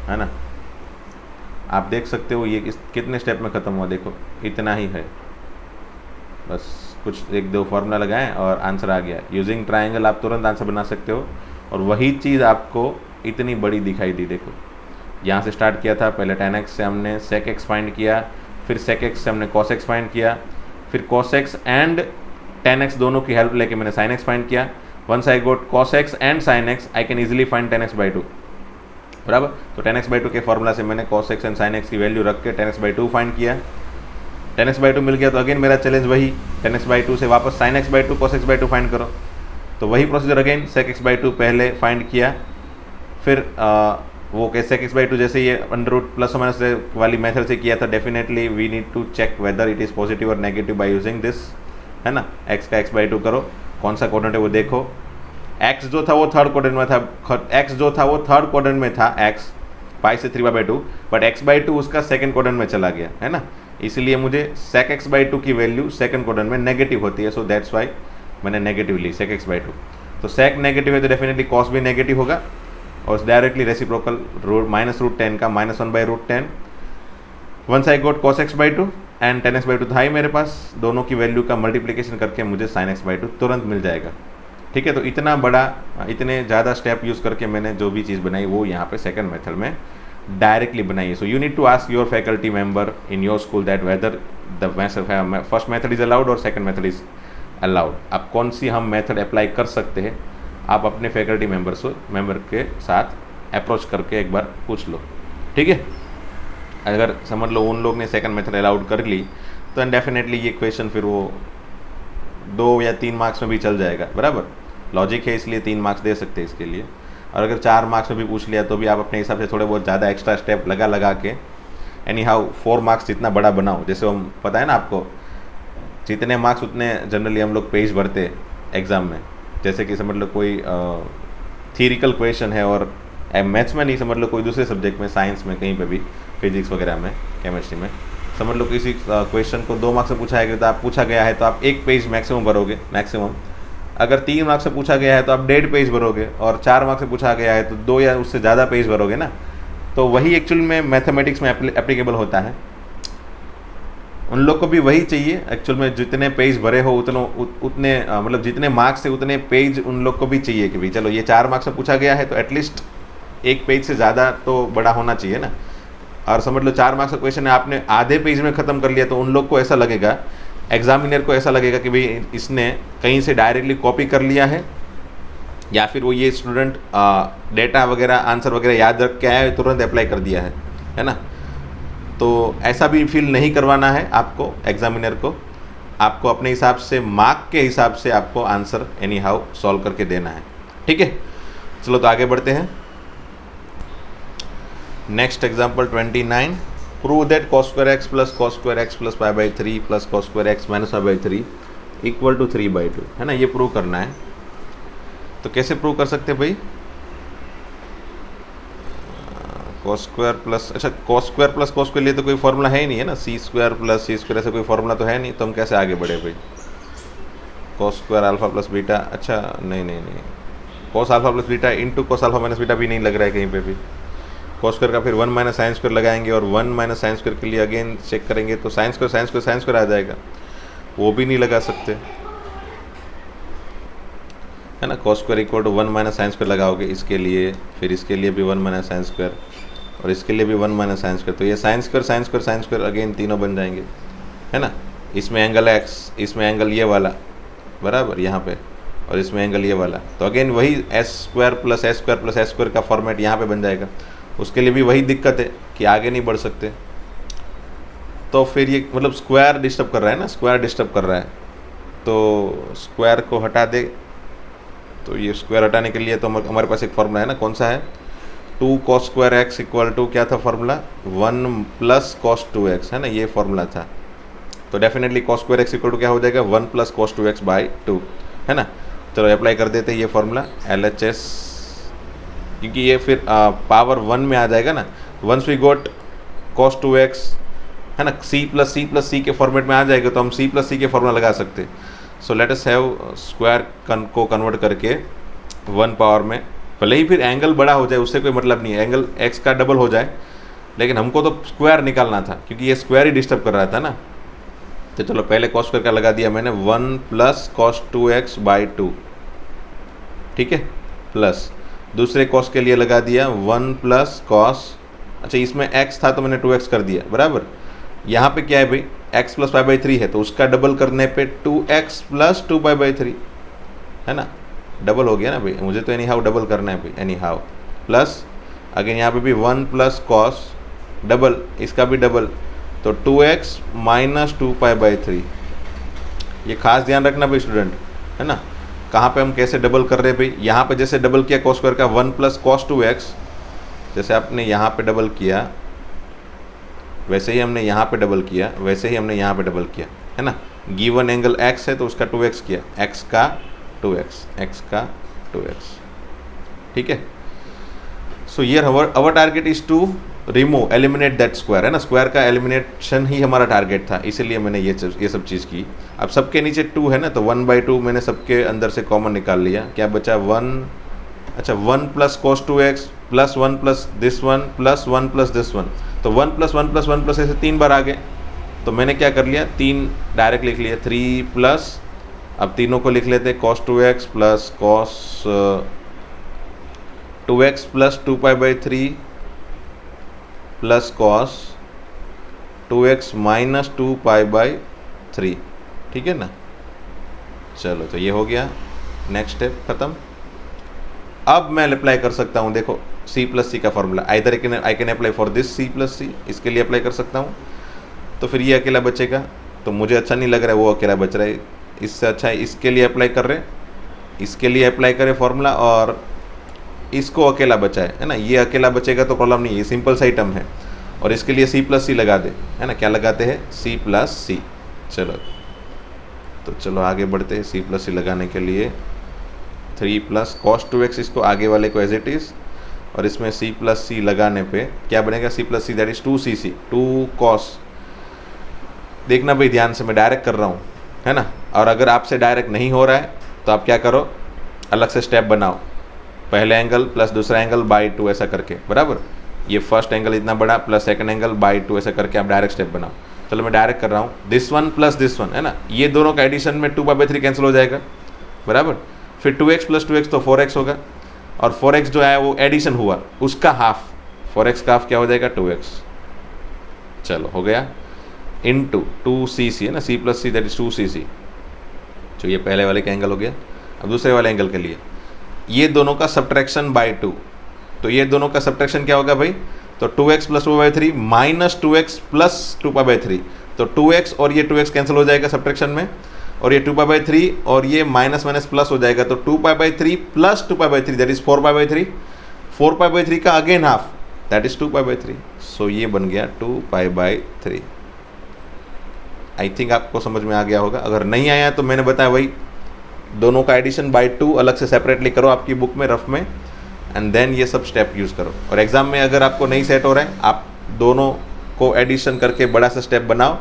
है ना। आप देख सकते हो ये कितने स्टेप में ख़त्म हुआ, देखो इतना ही है, बस कुछ 1-2 फार्मूला लगाएं और आंसर आ गया। यूजिंग ट्रायंगल आप तुरंत आंसर बना सकते हो, और वही चीज़ आपको इतनी बड़ी दिखाई दी। देखो यहाँ से स्टार्ट किया था, पहले tan x से हमने sec x फाइंड किया, फिर sec x से हमने cos x फाइंड किया, फिर cos x and tan x दोनों की हेल्प लेके मैंने sin x फाइंड किया. Once I got cos x and sin x I can easily find tan x by 2. बराबर. तो tan x बाई 2 के फॉर्मूला से मैंने cos x and sin x की वैल्यू रख के tan x बाई 2 फाइंड किया. tan x बाई 2 मिल गया तो अगेन मेरा चैलेंज वही, tan x बाई 2 से वापस sin x by 2 cos x by 2 find करो. तो वही procedure again sec x by 2 पहले फाइंड किया, फिर वो कैसे sec x बाई 2 जैसे ये अंडर रूट प्लस माइनस वाली मेथड से किया था. Definitely we need to check whether it is positive और नेगेटिव बाय यूजिंग दिस, है ना. x का x बाई 2 करो, कौन सा क्वाड्रेंट है वो देखो. x जो था वो थर्ड क्वाड्रेंट में था, x जो था वो थर्ड क्वाड्रेंट में था, x पाई से 3/2, बट x बाई 2 उसका सेकंड क्वाड्रेंट में चला गया, है ना. इसलिए मुझे sec x बाई 2 की वैल्यू सेकंड क्वाड्रेंट में नेगेटिव होती है. सो दैट्स वाई मैंने नेगेटिव ली sec x बाई 2. तो sec नेगेटिव है तो डेफिनेटली cos भी नेगेटिव होगा, और डायरेक्टली रेसिप्रोकल -√10 का -1/√10. Once I got cos x by 2 and tan x by 2 था ही मेरे पास, दोनों की वैल्यू का मल्टीप्लिकेशन करके मुझे sin x बाई 2 तुरंत मिल जाएगा. ठीक है. तो इतना बड़ा, इतने ज़्यादा स्टेप यूज़ करके मैंने जो भी चीज़ बनाई वो यहाँ पे सेकंड मेथड में डायरेक्टली बनाई है. So you need to ask your faculty member in your school that whether the first method is allowed और सेकंड मेथड इज़ अलाउड. अब कौन सी हम मेथड अप्लाई कर सकते हैं, आप अपने फैकल्टी मेंबर के साथ अप्रोच करके एक बार पूछ लो. ठीक है. अगर समझ लो उन लोग ने सेकंड मेथड अलाउड कर ली तो डेफिनेटली ये क्वेश्चन फिर वो 2 या 3 मार्क्स में भी चल जाएगा. बराबर. लॉजिक है इसलिए 3 मार्क्स दे सकते हैं इसके लिए. और अगर 4 मार्क्स में भी पूछ लिया तो भी आप अपने हिसाब से थोड़े बहुत ज़्यादा एक्स्ट्रा स्टेप लगा के एनी हाउ 4 मार्क्स जितना बड़ा बनाओ. जैसे हम पता है ना आपको, जितने मार्क्स उतने जनरली हम लोग पेज भरते एग्ज़ाम में. जैसे कि समझ लो कोई थियरिकल क्वेश्चन है, और मैथ्स में नहीं, समझ लो कोई दूसरे सब्जेक्ट में, साइंस में, कहीं पे भी, फिजिक्स वगैरह में, केमिस्ट्री में, समझ लो किसी क्वेश्चन को 2 मार्क्स में पूछा है तो आप पूछा गया है तो आप 1 पेज मैक्सिमम भरोगे, मैक्सिमम. अगर 3 मार्क्स से पूछा गया है तो आप 1.5 पेज भरोगे, और 4 मार्क्स से पूछा गया है तो 2 या उससे ज़्यादा पेज भरोगे ना. तो वही एक्चुअल में मैथमेटिक्स में एप्लीकेबल होता है. उन लोग को भी वही चाहिए एक्चुअल में, जितने पेज भरे हो उतने मतलब जितने मार्क्स है उतने पेज उन लोग को भी चाहिए कि भाई चलो ये 4 मार्क्स में पूछा गया है तो एटलीस्ट 1 पेज से ज़्यादा तो बड़ा होना चाहिए ना. और समझ लो 4 मार्क्स का क्वेश्चन है, आपने आधे पेज में ख़त्म कर लिया तो उन लोग को ऐसा लगेगा, एग्जामिनर को ऐसा लगेगा कि भाई इसने कहीं से डायरेक्टली कॉपी कर लिया है, या फिर वो ये स्टूडेंट डेटा वगैरह आंसर वगैरह याद रख के आया है, तुरंत अप्लाई कर दिया है ना. तो ऐसा भी फील नहीं करवाना है आपको, एग्जामिनर को. आपको अपने हिसाब से, मार्क के हिसाब से आपको आंसर एनी हाउ सॉल्व करके देना है. ठीक है. चलो तो आगे बढ़ते हैं. Next example 29. Prove that cos square x plus cos square x plus pi by 3 plus cos square x minus pi by 3 equal to 3/2, है ना. ये प्रूव करना है. तो कैसे प्रूव कर सकते हैं भाई. cos स्क्वायर प्लस, अच्छा cos square plus cos square लिए तो कोई फॉर्मूला है ही नहीं, है ना. c square plus c square ऐसा कोई फॉर्मूला तो है नहीं, तो हम कैसे आगे बढ़े भाई. cos square alpha plus beta, अच्छा नहीं, cos alpha plus beta into cos alpha minus beta भी नहीं लग रहा है कहीं पे भी. cos स्क्वायर का फिर 1 माइनस साइन स्क्वायर लगाएंगे, और 1 माइनस साइन स्क्वायर के लिए अगेन चेक करेंगे तो साइन स्क्वायर आ जाएगा, वो भी नहीं लगा सकते, है ना. cos square equal to 1 minus sine square लगाओगे इसके लिए, फिर इसके लिए भी 1 माइनस साइन स्क्वायर, और इसके लिए भी 1 माइनस साइन स्क्वायर. तो ये साइन स्क्वायर अगेन तीनों बन जाएंगे, है ना. इसमें एंगल x, इसमें एंगल ये वाला, बराबर यहाँ पे, और इसमें एंगल ये वाला. तो अगेन वही s square plus s square plus s square का फॉर्मेट यहाँ पे बन जाएगा. उसके लिए भी वही दिक्कत है कि आगे नहीं बढ़ सकते. तो फिर ये मतलब स्क्वायर डिस्टर्ब कर रहा है ना, स्क्वायर डिस्टर्ब कर रहा है. तो स्क्वायर को हटा दे, तो ये स्क्वायर हटाने के लिए तो हमारे पास एक फॉर्मूला है ना. कौन सा है. 2 cos square x equal to क्या था फॉर्मूला, 1 प्लस cos 2x, है ना. ये फॉर्मूला था. तो definitely cos square x equal to क्या हो जाएगा, 1 प्लस cos 2x बाई 2, है ना. चलो अप्लाई कर देते हैं ये फॉर्मूला LHS, क्योंकि ये फिर पावर 1 में आ जाएगा ना. Once we goat cos 2x, है ना, c प्लस c के फॉर्मेट में आ जाएगा, तो हम c प्लस c के फॉर्मूला लगा सकते. So let us have square को कन्वर्ट करके 1 पावर में, भले ही फिर एंगल बड़ा हो जाए उससे कोई मतलब नहीं है, एंगल x का डबल हो जाए, लेकिन हमको तो स्क्वायर निकालना था क्योंकि ये स्क्वायर ही डिस्टर्ब कर रहा था ना. तो चलो पहले cos स्क्वायर का लगा दिया मैंने, 1 प्लस cos 2x बाई 2, ठीक है, प्लस दूसरे cos के लिए लगा दिया 1 प्लस cos, अच्छा इसमें x था तो मैंने 2x कर दिया, बराबर. यहाँ पे क्या है भाई, x प्लस पाई बाई 3 है, तो उसका डबल करने पे 2x प्लस 2 पाई बाई 3 है ना, डबल हो गया ना भाई, मुझे तो एनी हाउ डबल करना है भाई, एनी हाउ प्लस अगेन यहाँ पे भी 1 प्लस कॉस डबल, इसका भी डबल, तो 2x माइनस 2 पाई बाई 3। ये खास ध्यान रखना भाई स्टूडेंट, है ना, कहाँ पे हम कैसे डबल कर रहे हैं भाई। यहाँ पे जैसे डबल किया कॉस स्क्वायर का 1 प्लस कॉस 2x, जैसे आपने यहाँ पे डबल किया वैसे ही हमने यहाँ पे डबल किया, वैसे ही हमने यहाँ पे डबल किया, है ना। गिवन एंगल x है तो उसका 2x किया, x का 2x, x का 2x, ठीक है। So here our target is to remove eliminate that square, है ना, स्क्वायर का एलिमिनेशन ही हमारा टारगेट था, इसीलिए मैंने ये सब चीज़ की। अब सबके नीचे 2 है ना, तो 1/2 मैंने सबके अंदर से कॉमन निकाल लिया, क्या बचा 1, अच्छा 1 plus cos 2x plus 1 plus this 1 plus 1 plus this 1, तो 1 प्लस 1 प्लस 1 प्लस ऐसे 3 बार आ गए, तो मैंने क्या कर लिया 3 डायरेक्ट लिख लिया, 3 प्लस, अब तीनों को लिख लेते, cos 2x plus cos 2x plus 2 pi by 3 plus cos 2x minus 2 pi by 3, ठीक है ना। चलो तो ये हो गया, नेक्स्ट स्टेप ख़त्म। अब मैं अप्लाई कर सकता हूँ, देखो c प्लस सी का formula, either I can apply for this c plus C, इसके लिए अप्लाई कर सकता हूँ, तो फिर ये अकेला बचेगा, तो मुझे अच्छा नहीं लग रहा है वो अकेला बच रहा है, इससे अच्छा है इसके लिए अप्लाई कर रहे, इसके लिए अप्लाई करें फॉर्मूला, और इसको अकेला बचा है ना, ये अकेला बचेगा तो प्रॉब्लम नहीं है, सिंपल सा आइटम है, और इसके लिए c प्लस सी लगा दे, है ना, क्या लगाते हैं c प्लस सी। चलो तो चलो आगे बढ़ते हैं, c प्लस सी लगाने के लिए 3 प्लस कॉस 2x, इसको आगे वाले को एज इट इज़, और इसमें c प्लस सी लगाने पे क्या बनेगा, c plus see that is 2cc, 2 cos, देखना भाई ध्यान से, मैं डायरेक्ट कर रहा हूँ, है ना, और अगर आपसे डायरेक्ट नहीं हो रहा है तो आप क्या करो, अलग से स्टेप बनाओ, पहले एंगल प्लस दूसरा एंगल बाई 2 ऐसा करके, बराबर, ये फर्स्ट एंगल इतना बड़ा प्लस सेकंड एंगल बाई 2 ऐसा करके आप डायरेक्ट स्टेप बनाओ। चलो मैं डायरेक्ट कर रहा हूँ, दिस 1 प्लस दिस 1, है ना, ये दोनों का एडिशन में 2 बाई 3 कैंसिल हो जाएगा, बराबर, फिर 2x प्लस 2x तो 4x होगा, और 4x जो है वो एडिशन हुआ उसका हाफ, 4x का हाफ क्या हो जाएगा 2x, चलो हो गया, इंटू 2cc, है ना, c plus see that is 2cc, तो ये पहले वाले का एंगल हो गया। अब दूसरे वाले एंगल के लिए ये दोनों का सब्ट्रैक्शन बाई 2, तो ये दोनों का सब्ट्रैक्शन क्या होगा भाई, तो 2x plus 2 by 3 minus 2x plus 2 pi by 3, तो 2x और ये 2x कैंसिल हो जाएगा सब्ट्रैक्शन में, और ये 2 पाई बाई 3 और ये माइनस माइनस प्लस हो जाएगा, तो 2 पाई by 3 plus 2 pi by 3 that is 4 pi by 3, 4 pi by 3 का again half that is 2 pi by 3, सो ये बन गया 2 पाई बाई 3। आई थिंक आपको समझ में आ गया होगा, अगर नहीं आया तो मैंने बताया वही, दोनों का एडिशन बाई 2 अलग से सेपरेटली करो आपकी बुक में रफ में, एंड देन ये सब स्टेप यूज़ करो, और एग्जाम में अगर आपको नहीं सेट हो रहा है आप दोनों को एडिशन करके बड़ा सा स्टेप बनाओ,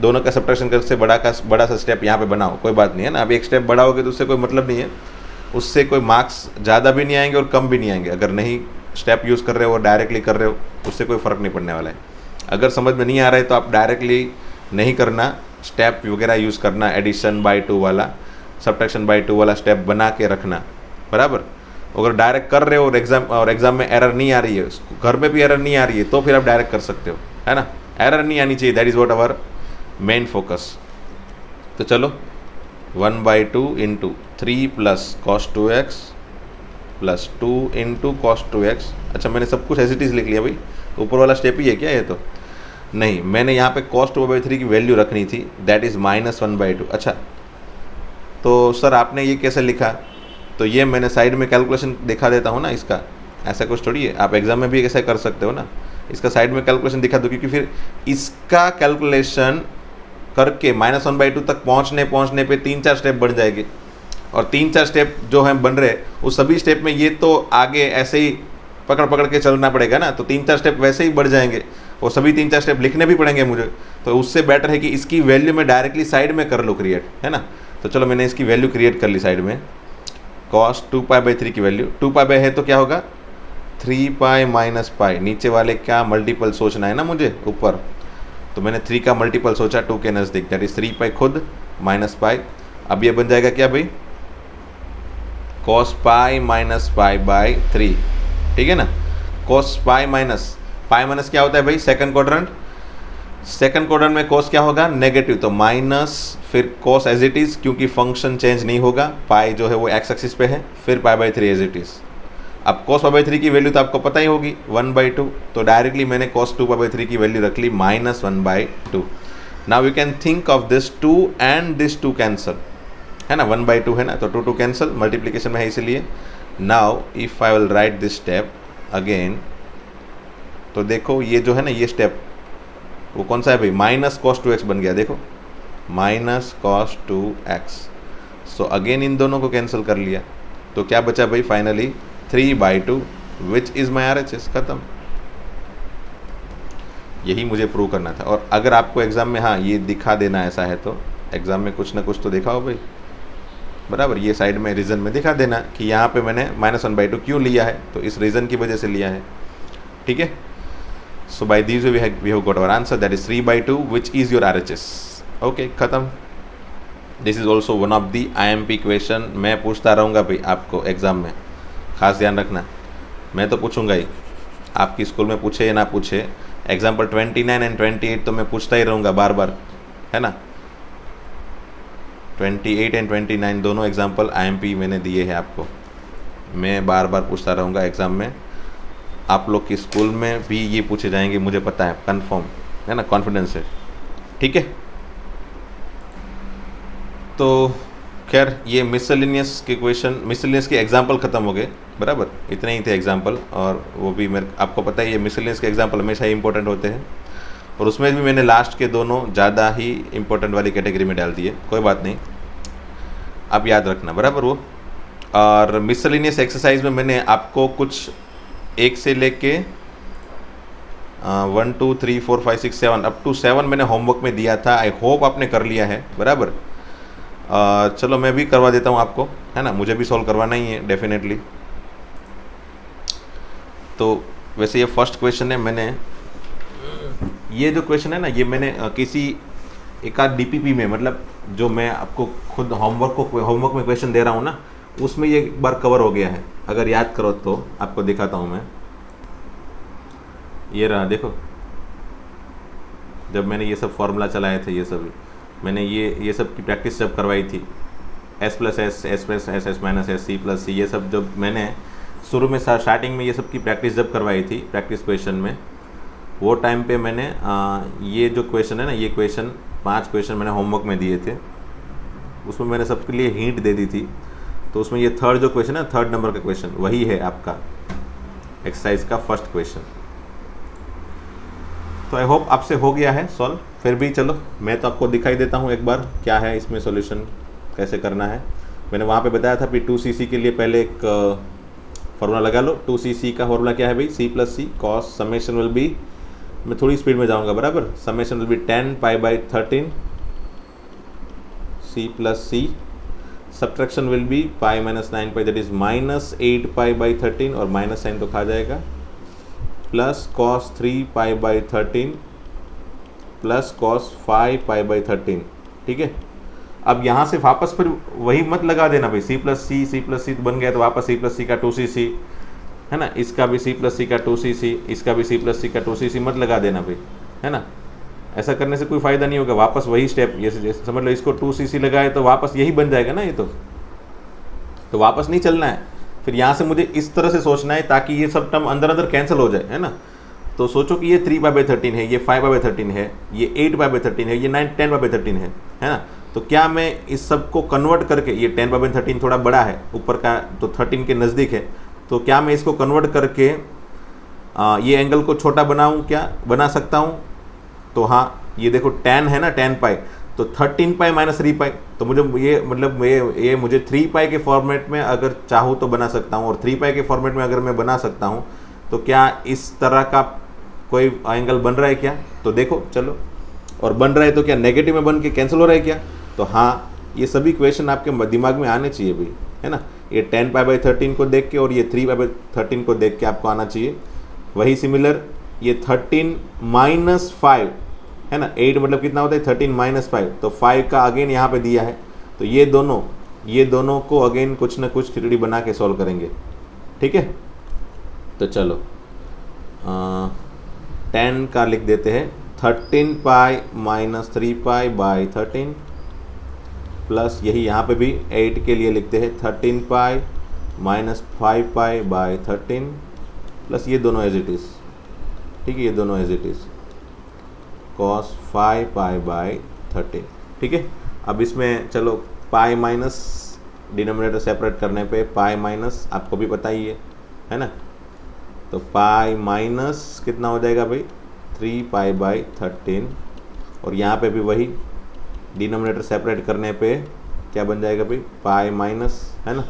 दोनों का सब्ट्रैक्शन करके बड़ा सा स्टेप यहाँ पे बनाओ, कोई बात नहीं है ना, अब एक स्टेप बड़ा होगे तो उससे कोई मतलब नहीं है, उससे कोई मार्क्स ज़्यादा भी नहीं आएंगे और कम भी नहीं आएंगे, अगर नहीं स्टेप यूज़ कर रहे हो और डायरेक्टली कर रहे हो उससे कोई फ़र्क नहीं पड़ने वाला है। अगर समझ में नहीं आ रहा है तो आप डायरेक्टली नहीं करना, स्टेप वगैरह यूज़ करना, एडिशन बाई 2 वाला, सब्ट्रैक्शन बाई 2 वाला स्टेप बना के रखना, बराबर। अगर डायरेक्ट कर रहे हो और एग्जाम में एरर नहीं आ रही है, घर में भी एरर नहीं आ रही है, तो फिर आप डायरेक्ट कर सकते हो, है ना, एरर नहीं आनी चाहिए, that is what our main focus. तो चलो 1/2 into 3 plus cos 2x plus 2 into cos 2x, अच्छा मैंने सब कुछ एज इट इज़ लिख लिया भाई, ऊपर वाला स्टेप ही है क्या ये, तो नहीं, मैंने यहाँ पे cos 2/3 की वैल्यू रखनी थी, दैट इज़ -1/2। अच्छा तो सर आपने ये कैसे लिखा, तो ये मैंने साइड में कैलकुलेशन दिखा देता हूँ ना इसका, ऐसा कुछ थोड़ी है, आप एग्जाम में भी ऐसा कर सकते हो ना, इसका साइड में कैलकुलेशन दिखा दो, क्योंकि फिर इसका कैलकुलेशन करके -1/2 तक पहुँचने पे 3-4 स्टेप बन जाएंगे, और 3-4 स्टेप जो हैं बन रहे उस सभी स्टेप में ये तो आगे ऐसे ही पकड़ के चलना पड़ेगा ना, तो 3-4 स्टेप वैसे ही बढ़ जाएंगे, और सभी 3-4 स्टेप लिखने भी पड़ेंगे मुझे, तो उससे बेटर है कि इसकी वैल्यू मैं डायरेक्टली साइड में कर लूँ क्रिएट, है ना। तो चलो मैंने इसकी वैल्यू क्रिएट कर ली साइड में, cos 2π/3 की वैल्यू 2π है तो क्या होगा 3π माइनस पाई, नीचे वाले का मल्टीपल सोचना है ना मुझे ऊपर, तो मैंने 3 का मल्टीपल सोचा 2 के नज़दीक, दैट इज 3π खुद माइनस पाई, अब ये बन जाएगा क्या भाई cos π माइनस π/3, ठीक है ना। cos π माइनस क्या होता है भाई, सेकंड क्वाड्रेंट, सेकंड क्वाड्रेंट में कॉस क्या होगा, नेगेटिव, तो माइनस फिर कॉस एज इट इज़, क्योंकि फंक्शन चेंज नहीं होगा, पाई जो है वो एक्स एक्सिस पे है, फिर पाई/3 एज इट इज़। अब cos पाई/3 की वैल्यू तो आपको पता ही होगी 1/2, तो डायरेक्टली मैंने cos 2 पाई/3 की वैल्यू रख ली -1/2। Now you can think of this 2 and this 2 cancel, है ना, 1/2 है ना, तो 2 कैंसल, मल्टीप्लीकेशन में है इसीलिए। Now if I will write this step again, तो देखो ये जो है ना, ये स्टेप वो कौन सा है भाई, -cos 2x बन गया, देखो -cos 2x। So again in दोनों को कैंसिल कर लिया, तो क्या बचा भाई finally 3/2 which is my RHS, ख़त्म। यही मुझे प्रूव करना था। और अगर आपको एग्ज़ाम में हाँ ये दिखा देना ऐसा है तो एग्ज़ाम में कुछ ना कुछ तो दिखाओ भाई, बराबर, ये साइड में रीज़न में दिखा देना कि यहाँ पे मैंने -1/2 क्यों लिया है, तो इस रीज़न की वजह से लिया है, ठीक है। So by this way we have got our answer, that is 3/2 which is your RHS। Okay, ख़त्म। This is also one of the IMP question. मैं पूछता रहूँगा भाई आपको एग्ज़ाम में, खास ध्यान रखना, मैं तो पूछूंगा ही, आपकी स्कूल में पूछे या ना पूछे, एग्जाम्पल 29 एंड 28 तो मैं पूछता ही रहूँगा बार बार, है ना। 28 एंड 29 दोनों एग्जाम्पल IMP मैंने दिए हैं आपको, मैं बार बार पूछता रहूँगा एग्ज़ाम में। आप लोग की स्कूल में भी ये पूछे जाएंगे, मुझे पता है, कंफर्म है ना, कॉन्फिडेंस है, ठीक है। तो खैर ये मिसलिनियस के क्वेश्चन, मिसलिनियस के एग्जाम्पल ख़त्म हो गए, बराबर, इतने ही थे एग्जाम्पल। और वो भी मेरे आपको पता है ये मिसलिनियस के एग्जाम्पल हमेशा ही इंपॉर्टेंट होते हैं, और उसमें भी मैंने लास्ट के दोनों ज़्यादा ही इंपॉर्टेंट वाली कैटेगरी में डाल दिए, कोई बात नहीं, आप याद रखना, बराबर वो। और मिसलिनियस एक्सरसाइज में मैंने आपको कुछ 1 से लेके 1 2 3 4 5 6 7 अप टू 7 मैंने होमवर्क में दिया था, आई होप आपने कर लिया है, बराबर। चलो मैं भी करवा देता हूँ आपको, है ना, मुझे भी सॉल्व करवाना ही है डेफिनेटली। तो वैसे ये फर्स्ट क्वेश्चन है, मैंने ये जो क्वेश्चन है ना, ये मैंने किसी एक आध DPP में, मतलब जो मैं आपको खुद होमवर्क में क्वेश्चन दे रहा हूँ ना, उसमें ये एक बार कवर हो गया है, अगर याद करो तो आपको दिखाता हूँ मैं। ये रहा, देखो, जब मैंने ये सब फॉर्मूला चलाए थे, ये सब मैंने ये सब की प्रैक्टिस जब करवाई थी, S+S, S+S, C+C, ये सब जब मैंने शुरू में स्टार्टिंग में ये सब की प्रैक्टिस जब करवाई थी, प्रैक्टिस क्वेश्चन में, वो टाइम पे मैंने ये जो क्वेश्चन है ना, ये क्वेश्चन 5 क्वेश्चन मैंने होमवर्क में दिए थे, उसमें मैंने सबके लिए हिंट दे दी थी। तो उसमें ये थर्ड जो क्वेश्चन है, 3rd नंबर का क्वेश्चन, वही है आपका एक्सरसाइज का फर्स्ट क्वेश्चन। तो आई होप आपसे हो गया है सॉल्व। फिर भी चलो मैं तो आपको दिखाई देता हूँ एक बार क्या है इसमें सॉल्यूशन, कैसे करना है। मैंने वहाँ पे बताया था कि 2cc के लिए पहले एक फार्मूला लगा लो। 2cc का फार्मूला क्या है भाई, C+C cos summation will B, मैं थोड़ी स्पीड में जाऊँगा, बराबर, summation will be 10 π/13 C+C, subtraction will be pi -9π, that is -8 π/13, और माइनस साइन तो खा जाएगा, प्लस cos 3 π/13 प्लस cos 5 π/13, ठीक है। अब यहाँ से वापस फिर वही मत लगा देना भाई, C+C तो बन गया, तो वापस C+C का 2cc, है ना, इसका भी C+C का 2cc, इसका भी C+C का 2cc मत लगा देना भाई, है ना। ऐसा करने से कोई फ़ायदा नहीं होगा, वापस वही स्टेप, जैसे समझ लो इसको 2cc लगाए तो वापस यही बन जाएगा ना, ये तो वापस नहीं चलना है। फिर यहाँ से मुझे इस तरह से सोचना है ताकि ये सब टर्म अंदर अंदर कैंसिल हो जाए, है ना। तो सोचो कि ये 3 π/13 है, ये 5 π/13 है, ये 8 π/13 है, ये 10 पी/13 है ना। तो क्या मैं इस सब को कन्वर्ट करके, ये 10 π/13 थोड़ा बड़ा है ऊपर का, तो 13 के नज़दीक है, तो क्या मैं इसको कन्वर्ट करके ये एंगल को छोटा बनाऊँ, क्या बना सकता हूँ। तो हाँ, ये देखो tan है ना, tan पाई, तो 13 π - 3 π, तो मुझे ये मतलब ये मुझे 3 π के फॉर्मेट में अगर चाहूँ तो बना सकता हूँ, और 3 π के फॉर्मेट में अगर मैं बना सकता हूँ, तो क्या इस तरह का कोई एंगल बन रहा है क्या। तो देखो चलो, और बन रहा है तो क्या नेगेटिव में बन के कैंसिल हो रहा है क्या। तो हाँ, ये सभी क्वेश्चन आपके दिमाग में आने चाहिए भाई, है ना। ये 10 π/13 को देख के और ये 3 π/13 को देख के आपको आना चाहिए। वही सिमिलर ये 13 - 5 है ना, 8 मतलब कितना होता है 13 - 5, तो 5 का अगेन यहाँ पे दिया है, तो ये दोनों को अगेन कुछ ना कुछ खिचड़ी बना के सॉल्व करेंगे, ठीक है। तो चलो 10 का लिख देते हैं, 13 pi minus 3 pi by 13 plus यही यहाँ पे भी 8 के लिए लिखते हैं 13 pi minus 5 pi by 13 plus ये दोनों एज इट इज़, ठीक है, ये दोनों as it is cos 5 pi by 13, ठीक है। अब इसमें चलो पाई माइनस डिनोमिनेटर सेपरेट करने पे पाई माइनस आपको भी पता ही है ना, तो पाई माइनस कितना हो जाएगा भाई 3 पाई बाई 13 और यहाँ पे भी वही डिनोमिनेटर सेपरेट करने पे क्या बन जाएगा भाई पाई माइनस, है ना,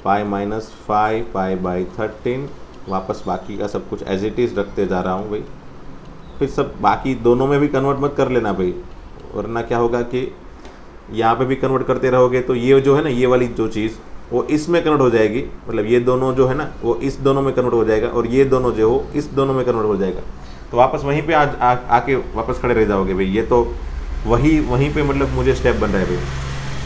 पाई माइनस 5 पाई बाई 13। वापस बाकी का सब कुछ एज इट इज़ रखते जा रहा हूँ भाई, फिर सब बाकी दोनों में भी कन्वर्ट मत कर लेना भाई, वरना क्या होगा कि यहाँ पे भी कन्वर्ट करते रहोगे तो ये जो है ना ये वाली जो चीज़ वो इसमें कन्वर्ट हो जाएगी, मतलब ये दोनों जो है ना वो इस दोनों में कन्वर्ट हो जाएगा और ये दोनों जो हो इस दोनों में कन्वर्ट हो जाएगा, तो वापस वहीं पे आके वापस खड़े रह जाओगे भाई। ये तो वहीं पे मतलब मुझे स्टेप बन रहा है भाई,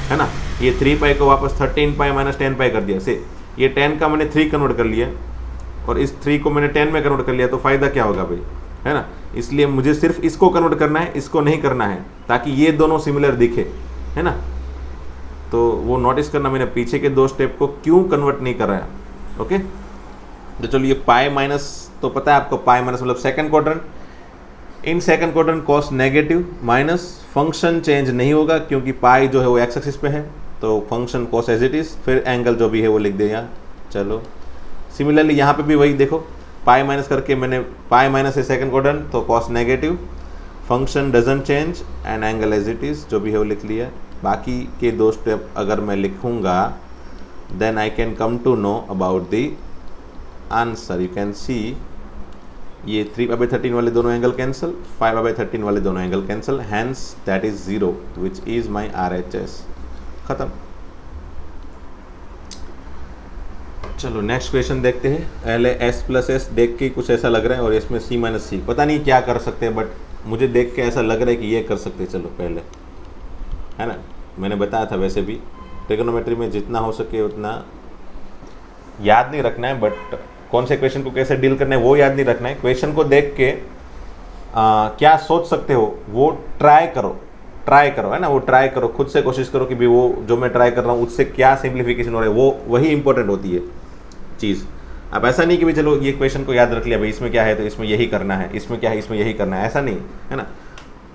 है ना। ये 3 पाई को वापस 13 पाई माइनस 10 पाई कर दिया से, ये 10 का मैंने 3 कन्वर्ट कर लिया और इस 3 को मैंने 10 में कन्वर्ट कर लिया, तो फ़ायदा क्या होगा भाई, है ना। इसलिए मुझे सिर्फ इसको कन्वर्ट करना है, इसको नहीं करना है, ताकि ये दोनों सिमिलर दिखे, है ना। तो वो नोटिस करना मैंने पीछे के 2 स्टेप को क्यों कन्वर्ट नहीं कराया, ओके। तो चलो ये पाई माइनस तो पता है आपको, पाई माइनस मतलब सेकंड क्वाड्रेंट, इन second quadrant cos negative minus function change नहीं होगा क्योंकि पाई जो है वो एक्स एक्सिस पे है, तो function cos as it is, फिर एंगल जो भी है वो लिख दे यहाँ। चलो सिमिलरली यहाँ पे भी वही देखो, पाई माइनस करके मैंने पाई माइनस है सेकंड क्वाड्रेंट तो cos negative, function doesn't change and angle as it is, जो भी है वो लिख लिया। बाकी के 2 स्टेप अगर मैं लिखूँगा then I can come to know about the answer. You can see ये 3/13 वाले दोनों एंगल कैंसिल, 5/13 वाले दोनों angle cancel, hence that is 0 which is my RHS। खत्म। चलो नेक्स्ट क्वेश्चन देखते हैं। पहले s प्लस एस देख के कुछ ऐसा लग रहा है और इसमें c माइनस सी, पता नहीं क्या कर सकते हैं, बट मुझे देख के ऐसा लग रहा है कि ये कर सकते हैं। चलो पहले, है ना, मैंने बताया था वैसे भी ट्रिगोनोमेट्री में जितना हो सके उतना याद नहीं रखना है, बट कौन से क्वेश्चन को कैसे डील करना है वो याद नहीं रखना है। क्वेश्चन को देख के क्या सोच सकते हो वो ट्राई करो, है ना, वो ट्राई करो, खुद से कोशिश करो कि भी वो जो मैं ट्राई कर रहा हूँ उससे क्या सिंप्लीफिकेशन हो रहा है, वो वही इंपॉर्टेंट होती है चीज़। अब ऐसा नहीं कि भाई चलो ये क्वेश्चन को याद रख लिया भाई इसमें क्या है तो इसमें यही करना है, इसमें क्या है इसमें यही करना है, ऐसा नहीं है ना।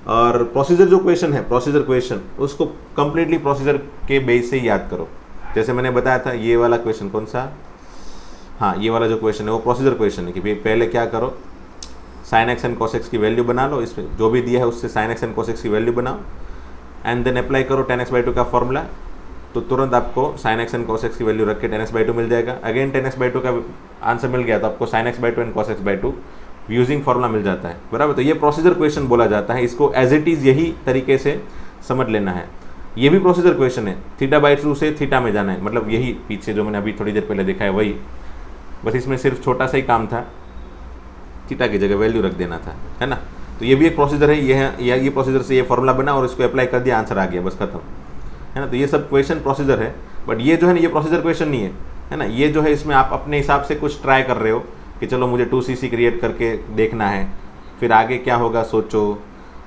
और प्रोसीजर जो क्वेश्चन है, प्रोसीजर क्वेश्चन, उसको कंप्लीटली प्रोसीजर के बेस से ही याद करो। जैसे मैंने बताया था ये वाला क्वेश्चन कौन सा, हाँ ये वाला जो क्वेश्चन है वो प्रोसीजर क्वेश्चन है कि भाई पहले क्या करो, sine x and cos x की वैल्यू बना लो, इसमें जो भी दिया है उससे sine x and cos x की वैल्यू बनाओ एंड देन अप्लाई करो tan x/2 का फॉर्मूला, तो तुरंत आपको sine x and cos x की वैल्यू रख के tan x/2 मिल जाएगा। अगेन tan x/2 का आंसर मिल गया तो आपको sin x/2 and cos x/2 using formula मिल जाता है, बराबर। तो ये प्रोसीजर क्वेश्चन बोला जाता है, इसको एज इट इज़ यही तरीके से समझ लेना है। ये भी प्रोसीजर क्वेश्चन है, θ/2 से थीटा में जाना है, मतलब यही पीछे जो मैंने अभी थोड़ी देर पहले देखा है वही, बस इसमें सिर्फ छोटा सा ही काम था, थीटा की जगह वैल्यू रख देना था, है ना। तो ये भी एक प्रोसीजर है, ये प्रोसीजर से ये फार्मूला बना और इसको अप्लाई कर दिया, आंसर आ गया, बस खत्म, है ना। तो ये सब क्वेश्चन प्रोसीजर है, बट ये जो है ना ये प्रोसीजर क्वेश्चन नहीं है ना। ये जो है इसमें आप अपने हिसाब से कुछ ट्राई कर रहे हो कि चलो मुझे 2cc क्रिएट करके देखना है, फिर आगे क्या होगा सोचो,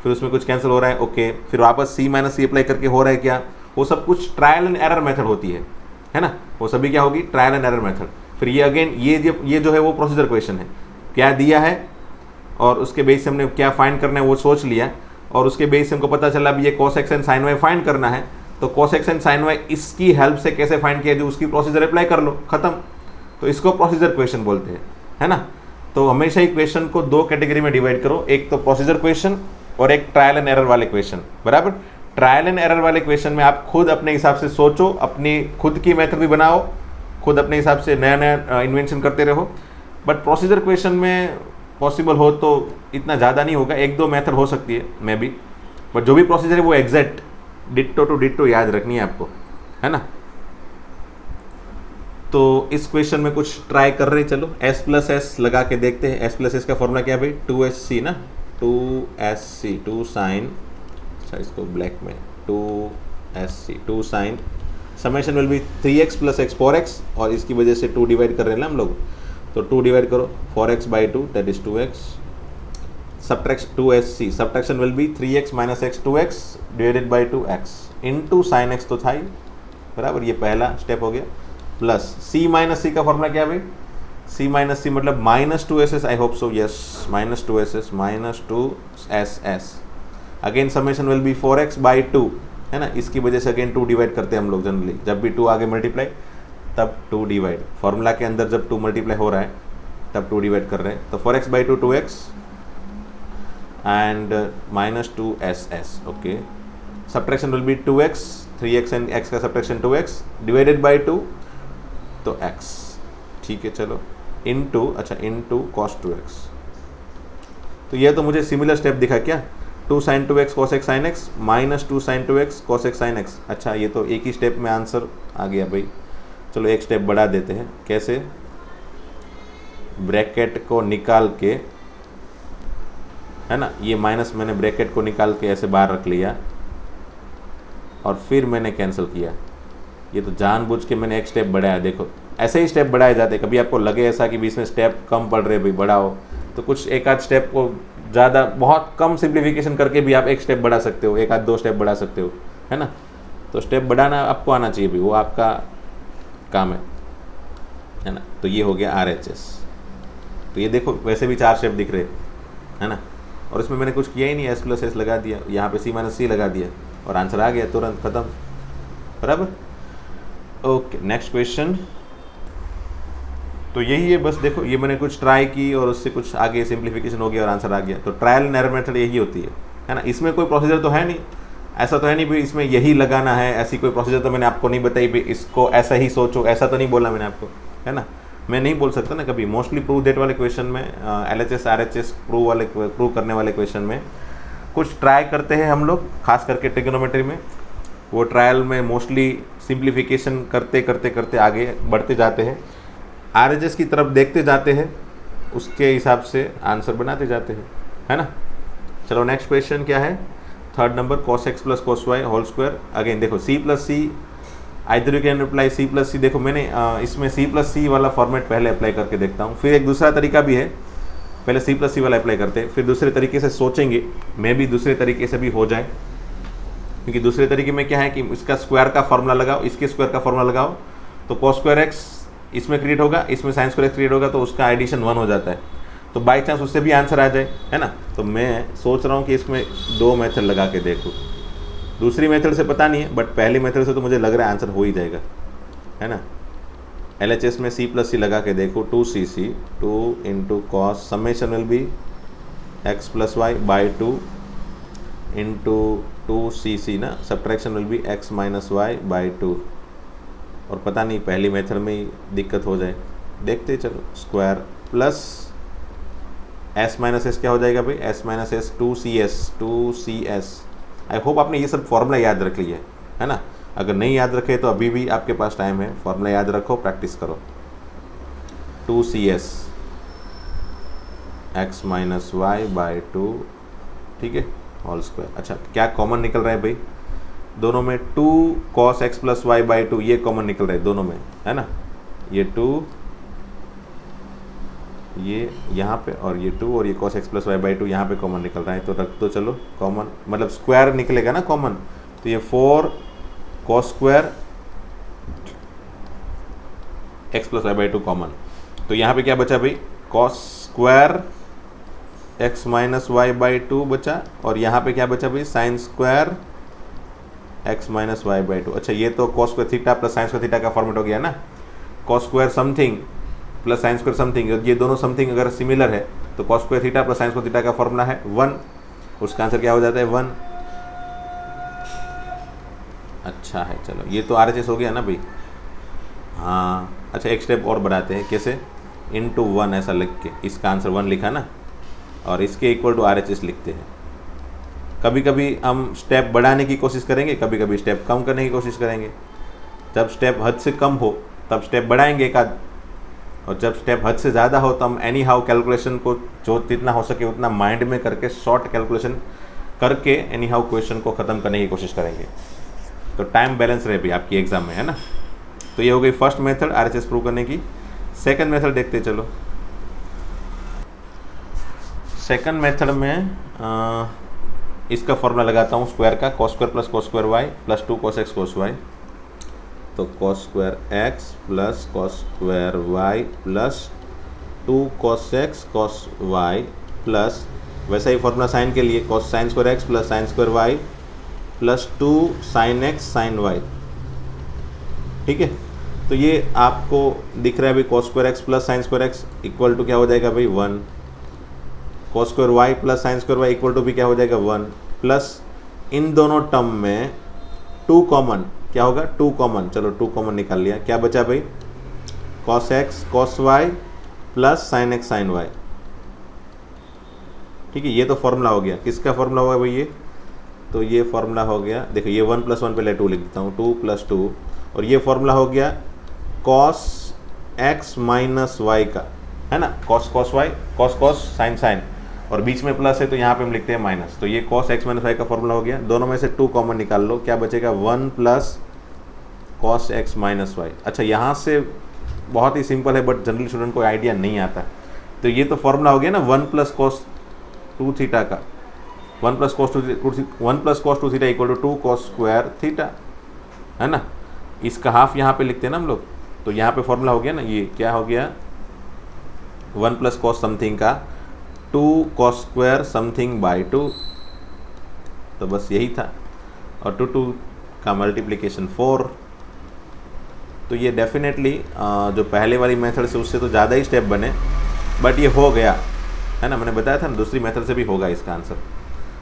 फिर उसमें कुछ कैंसिल हो रहा है ओके, फिर वापस c माइनस सी अप्लाई करके हो रहा है क्या, वो सब कुछ ट्रायल एंड एरर मेथड होती है ना, वो सभी क्या होगी ट्रायल एंड एरर मेथड। फिर ये अगेन ये जो है वो प्रोसीजर क्वेश्चन है, क्या दिया है और उसके बेस से हमने क्या फाइंड करना है वो सोच लिया, और उसके बेस से हमको पता चला भी ये cos x and sin y find करना है, तो cos x and sin y इसकी हेल्प से कैसे फाइंड किया, जो उसकी प्रोसीजर अप्लाई कर लो, खत्म। तो इसको प्रोसीजर क्वेश्चन बोलते हैं, है ना। तो हमेशा ही क्वेश्चन को 2 कैटेगरी में डिवाइड करो, एक तो प्रोसीजर क्वेश्चन और एक ट्रायल एंड एरर वाले क्वेश्चन, बराबर। ट्रायल एंड एरर वाले क्वेश्चन में आप खुद अपने हिसाब से सोचो, अपनी खुद की मेथड भी बनाओ, खुद अपने हिसाब से नया नया इन्वेंशन करते रहो। बट प्रोसीजर क्वेश्चन में पॉसिबल हो तो इतना ज़्यादा नहीं होगा, 1-2 मेथड हो सकती है मे बी, बट जो भी प्रोसीजर है वो एग्जैक्ट डिट्टो टू डिट्टो याद रखनी है आपको, है ना। तो इस क्वेश्चन में कुछ ट्राई कर रहे, चलो s प्लस एस लगा के देखते हैं। s प्लस एस का फॉर्मूला क्या है भाई, 2sc ना, 2sc 2 साइन, इसको ब्लैक में 2sc 2 sine, summation will be 3x plus x 4x, और इसकी वजह से 2 डिवाइड कर रहे हैं ना हम लोग, तो 2 डिवाइड करो 4x/2 that is 2x, subtraction 2sc subtraction will be 3x minus x 2x divided by 2x into sin x तो था ही बराबर, ये पहला स्टेप हो गया, प्लस c माइनस सी का फॉर्मूला क्या है भाई, c माइनस सी मतलब minus 2ss, I hope so, yes, minus 2ss minus 2ss, again summation will B 4x by 2, है ना, इसकी वजह से अगेन 2 डिवाइड करते हैं हम लोग जनरली, जब भी 2 आगे मल्टीप्लाई तब 2 डिवाइड, फॉर्मूला के अंदर जब 2 मल्टीप्लाई हो रहा है तब 2 डिवाइड कर रहे हैं, तो 4x by 2 2x and minus 2ss, okay, subtraction will B 2x, 3x and x का सब्ट्रैक्शन 2x डिवाइडेड बाई 2 तो x, ठीक है, चलो, इनटू, अच्छा, इनटू cos 2x, तो ये तो मुझे सिमिलर स्टेप दिखा क्या, 2 sin 2x cos x sin x minus 2 sin 2x cos x sin x, अच्छा ये तो एक ही स्टेप में आंसर आ गया भाई, चलो एक स्टेप बढ़ा देते हैं, कैसे, ब्रैकेट को निकाल के, है ना, ये माइनस मैंने ब्रैकेट को निकाल के ऐसे बाहर रख लिया और फिर मैंने कैंसिल किया, ये तो जानबूझ के मैंने एक स्टेप बढ़ाया, देखो ऐसे ही स्टेप बढ़ाए जाते, कभी आपको लगे ऐसा कि बीच में स्टेप कम पड़ रहे भाई बढ़ाओ, तो कुछ एक आध स्टेप को ज़्यादा बहुत कम सिंप्लीफिकेशन करके भी आप एक स्टेप बढ़ा सकते हो, एक आध 2 स्टेप बढ़ा सकते हो, है ना, तो स्टेप बढ़ाना आपको आना चाहिए भी, वो आपका काम है ना, तो ये हो गया RHS, तो ये देखो वैसे भी 4 स्टेप दिख रहे है ना, और इसमें मैंने कुछ किया ही नहीं, s प्लस एस लगा दिया, यहाँ पे c माइनस सी लगा दिया और आंसर आ गया तुरंत, खत्म, बराबर, ओके, नेक्स्ट क्वेश्चन, तो यही है बस, देखो ये मैंने कुछ ट्राई की और उससे कुछ आगे सिंप्लीफिकेशन हो गया और आंसर आ गया, तो ट्रायल एंड एरर मेथड यही होती है ना, इसमें कोई प्रोसीजर तो है नहीं, ऐसा तो है नहीं भाई इसमें यही लगाना है, ऐसी कोई प्रोसीजर तो मैंने आपको नहीं बताई भाई, इसको ऐसा ही सोचो, ऐसा तो नहीं बोला मैंने आपको, है ना, मैं नहीं बोल सकता ना कभी, मोस्टली प्रूव दैट वाले क्वेश्चन में, LHS RHS प्रूव करने वाले क्वेश्चन में कुछ ट्राई करते हैं हम लोग, खास करके ट्रिग्नोमेट्री में, वो ट्रायल में मोस्टली सिंप्लीफिकेशन करते करते करते आगे बढ़ते जाते हैं, RHS की तरफ देखते जाते हैं, उसके हिसाब से आंसर बनाते जाते हैं, है ना, चलो नेक्स्ट क्वेश्चन क्या है, 3rd number, cos x plus cos y whole square, again देखो c plus C, either you can apply c plus C, देखो मैंने इसमें c प्लस सी वाला फॉर्मेट पहले अप्लाई करके देखता हूँ, फिर एक दूसरा तरीका भी है, पहले c प्लस सी वाला अप्लाई करते हैं, फिर दूसरे तरीके से सोचेंगे, मे भी दूसरे तरीके से भी हो जाए, क्योंकि दूसरे तरीके में क्या है कि इसका स्क्वायर का फॉर्मूला लगाओ, इसके स्क्वायर का फॉर्मूला लगाओ, तो cos स्क्वायर x इसमें क्रिएट होगा, इसमें sin स्क्वायर x क्रिएट होगा, तो उसका एडिशन 1 हो जाता है, तो बाई चांस उससे भी आंसर आ जाए, है ना, तो मैं सोच रहा हूँ कि इसमें 2 मेथड लगा के देखूँ, दूसरी मेथड से पता नहीं है, बट पहली मेथड से तो मुझे लग रहा है आंसर हो ही जाएगा, है ना, LHS में c प्लस सी लगा के देखो, 2cc 2 into cos, summation will be x plus y by 2 into 2cc ना, subtraction will be x minus y by 2, और पता नहीं पहली मेथड में ही दिक्कत हो जाए, देखते चलो, square plus s minus S क्या हो जाएगा भाई, s minus S 2cs, I hope आपने ये सब फॉर्मूला याद रख लिया है ना, अगर नहीं याद रखे तो अभी भी आपके पास टाइम है, फॉर्मूला याद रखो, प्रैक्टिस करो, 2cs x minus y by 2, ठीक है, होल स्क्वायर, अच्छा क्या कॉमन निकल रहा है भाई, दोनों में 2 cos x plus y by 2 ये कॉमन निकल रहा है दोनों में, है ना, ये 2 ये यहाँ पे और ये 2 और ये cos x plus y by 2 यहाँ पे कॉमन निकल रहा है, तो रख दो चलो कॉमन, मतलब स्क्वायर निकलेगा ना कॉमन, तो ये 4 cos square x plus y by 2 common, तो यहाँ पे क्या बचा भाई, cos square x minus y by 2 बचा, और यहाँ पे क्या बचा भाई, sine square x minus y by 2, अच्छा ये तो cos square theta plus sine square theta का फॉर्मेट हो गया ना, cos square something plus sine square something, ये दोनों समथिंग अगर सिमिलर है तो cos square theta plus sine square theta का फॉर्मूला है 1, उसका आंसर क्या हो जाता है 1, अच्छा है, चलो ये तो RHS हो गया ना भाई, हाँ, अच्छा एक स्टेप और बढ़ाते हैं, कैसे, इंटू 1 ऐसा लिख के, इसका आंसर 1 लिखा ना, और इसके इक्वल टू RHS लिखते हैं, कभी कभी हम स्टेप बढ़ाने की कोशिश करेंगे, कभी कभी स्टेप कम करने की कोशिश करेंगे, जब स्टेप हद से कम हो तब स्टेप बढ़ाएंगे एक आध, और जब स्टेप हद से ज़्यादा हो तो हम एनी हाउ कैलकुलेशन को जो जितना हो सके उतना माइंड में करके शॉर्ट कैलकुलेशन करके एनी हाउ क्वेश्चन को ख़त्म करने की कोशिश करेंगे, तो टाइम बैलेंस रहे भी आपकी एग्जाम में, है ना, तो ये हो गई फर्स्ट मेथड RHS प्रूव करने की, सेकंड मेथड देखते चलो, सेकंड मेथड में इसका फॉर्मूला लगाता हूँ स्क्वायर का, cos square plus cos square y plus 2 cos x cos y, तो cos square x plus cos square y plus 2 cos x cos y plus वैसा ही फॉर्मूला साइन के लिए cos sine square x plus sine square y plus 2 sin x sin y। ठीक है, तो ये आपको दिख रहा है भाई cos square x plus sine square x equal to क्या हो जाएगा भाई 1, cos square y plus sine square y equal to भी क्या हो जाएगा 1, प्लस इन दोनों टर्म में 2 कॉमन क्या होगा 2 कॉमन, चलो 2 कॉमन निकाल लिया, क्या बचा भाई cos x cos y plus sin x sin y। ठीक है, ये तो फॉर्मूला हो गया, किसका फॉर्मूला होगा भाई ये, तो ये फॉर्मूला हो गया, देखो ये 1 + 1 पहले 2 लिख देता हूँ, 2 + 2, और ये फॉर्मूला हो गया cos x माइनस y का, है ना, cos cos y cos cos sin sin, और बीच में प्लस है तो यहाँ पे हम लिखते हैं माइनस, तो ये cos x माइनस y का फॉर्मूला हो गया। दोनों में से 2 कॉमन निकाल लो, क्या बचेगा 1 + cos x माइनस y। अच्छा, यहाँ से बहुत ही सिंपल है बट जनरल स्टूडेंट को आइडिया नहीं आता, तो ये तो फॉर्मूला हो गया ना 1 + cos 2 थीटा का, 1 + cos 2 theta equal to 2 cos square theta, है ना, इसका हाफ यहाँ पे लिखते हैं ना हम लोग, तो यहाँ पे फॉर्मूला हो गया ना, ये क्या हो गया 1 + cos समथिंग का 2 cos स्क्वायर समथिंग बाई 2, तो बस यही था, और 2 का मल्टीप्लिकेशन 4। तो ये डेफिनेटली जो पहले वाली मेथड से उससे तो ज़्यादा ही स्टेप बने, बट ये हो गया, है ना, मैंने बताया था ना दूसरी मेथड से भी होगा इसका आंसर।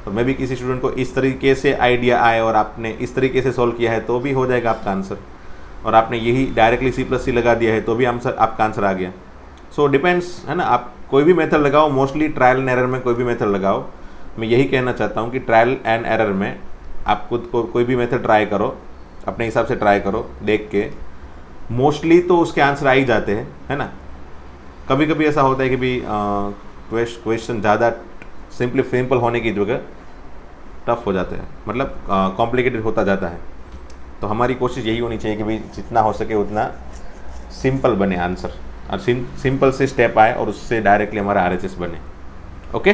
और मैं भी किसी स्टूडेंट को इस तरीके से आइडिया आए और आपने इस तरीके से सॉल्व किया है तो भी हो जाएगा आपका आंसर, और आपने यही डायरेक्टली C+C लगा दिया है तो भी आपका आंसर आ गया। सो डिपेंड्स, है ना, आप कोई भी मेथड लगाओ, मोस्टली ट्रायल एंड एरर में कोई भी मेथड लगाओ, मैं यही कहना चाहता हूँ कि ट्रायल एंड एरर में आप खुद को कोई भी मेथड ट्राई करो, अपने हिसाब से ट्राई करो, देख के मोस्टली तो उसके आंसर आ ही जाते हैं, है ना। कभी कभी ऐसा होता है कि भी क्वेश्चन ज़्यादा सिंपल होने की जगह टफ हो जाते हैं, मतलब कॉम्प्लिकेटेड होता जाता है, तो हमारी कोशिश यही होनी चाहिए कि भाई जितना हो सके उतना सिंपल बने आंसर, और सिंपल से स्टेप आए और उससे डायरेक्टली हमारा RHS बने। ओके,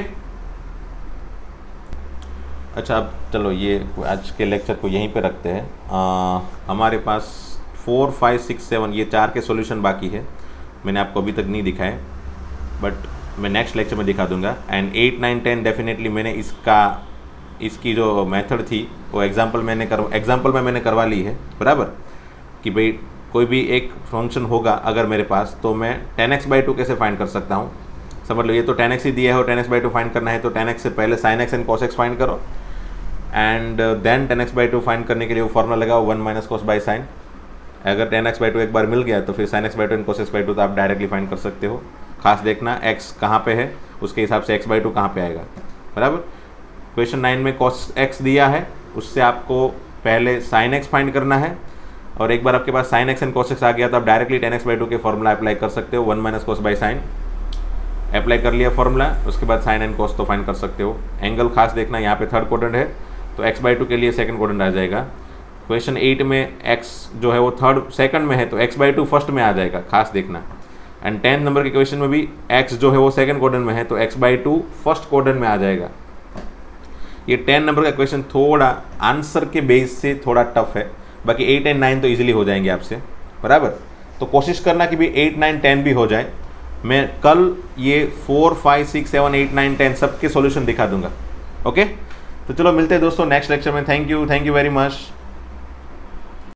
अच्छा अब चलो ये आज के लेक्चर को यहीं पे रखते हैं। हमारे पास 4, 5, 6, 7 ये 4 के सॉल्यूशन बाकी है, मैंने आपको अभी तक नहीं दिखाए, बट मैं नेक्स्ट लेक्चर में दिखा दूंगा। एंड 8, 9, 10 डेफिनेटली मैंने इसकी जो मेथड थी वो एग्जांपल में मैंने करवा ली है, बराबर, कि भाई कोई भी एक फंक्शन होगा अगर मेरे पास, तो मैं 10x/2 कैसे फाइंड कर सकता हूँ। समझ लो ये तो 10x ही दिया है और 10x/2 फाइंड करना है, तो 10x से पहले sin x and cos x find करो, एंड देन 10x/2 फाइंड करने के लिए वो फॉर्मूला लगाओ 1 - cos बाई साइन। अगर 10x/2 एक बार मिल गया तो फिर sin x/2 and cos x/2 तो आप डायरेक्टली फाइंड कर सकते हो। खास देखना x कहाँ पे है, उसके हिसाब से x/2 कहाँ पे आएगा, बराबर। क्वेश्चन 9 में cos x दिया है, उससे आपको पहले sin x फाइंड करना है, और एक बार आपके पास sin x and cos x आ गया तो आप डायरेक्टली 10x/2 के फॉर्मूला अप्लाई कर सकते हो, 1 - cos बाई साइन अप्लाई कर लिया फॉर्मूला, उसके बाद sin एंड cos तो फाइंड कर सकते हो। एंगल खास देखना, यहाँ पे थर्ड क्वाड्रेंट है तो x/2 के लिए सेकंड क्वाड्रेंट आ जाएगा। क्वेश्चन 8 में x जो है वो सेकंड में है तो x/2 फर्स्ट में आ जाएगा, खास देखना। एंड 10 नंबर के क्वेश्चन में भी x जो है वो सेकंड क्वाड्रेंट में है तो x/2 फर्स्ट क्वाड्रेंट में आ जाएगा। ये 10 नंबर का क्वेश्चन थोड़ा आंसर के बेस से थोड़ा टफ है, बाकी 8 एंड 9 तो इजीली हो जाएंगे आपसे, बराबर। तो कोशिश करना कि भी 8, 9, 10 भी हो जाए। मैं कल ये 4, 5, 6, 7, 8, 9, 10 सबके सॉल्यूशन दिखा दूंगा। ओके, तो चलो मिलते हैं दोस्तों नेक्स्ट लेक्चर में। Thank you very much.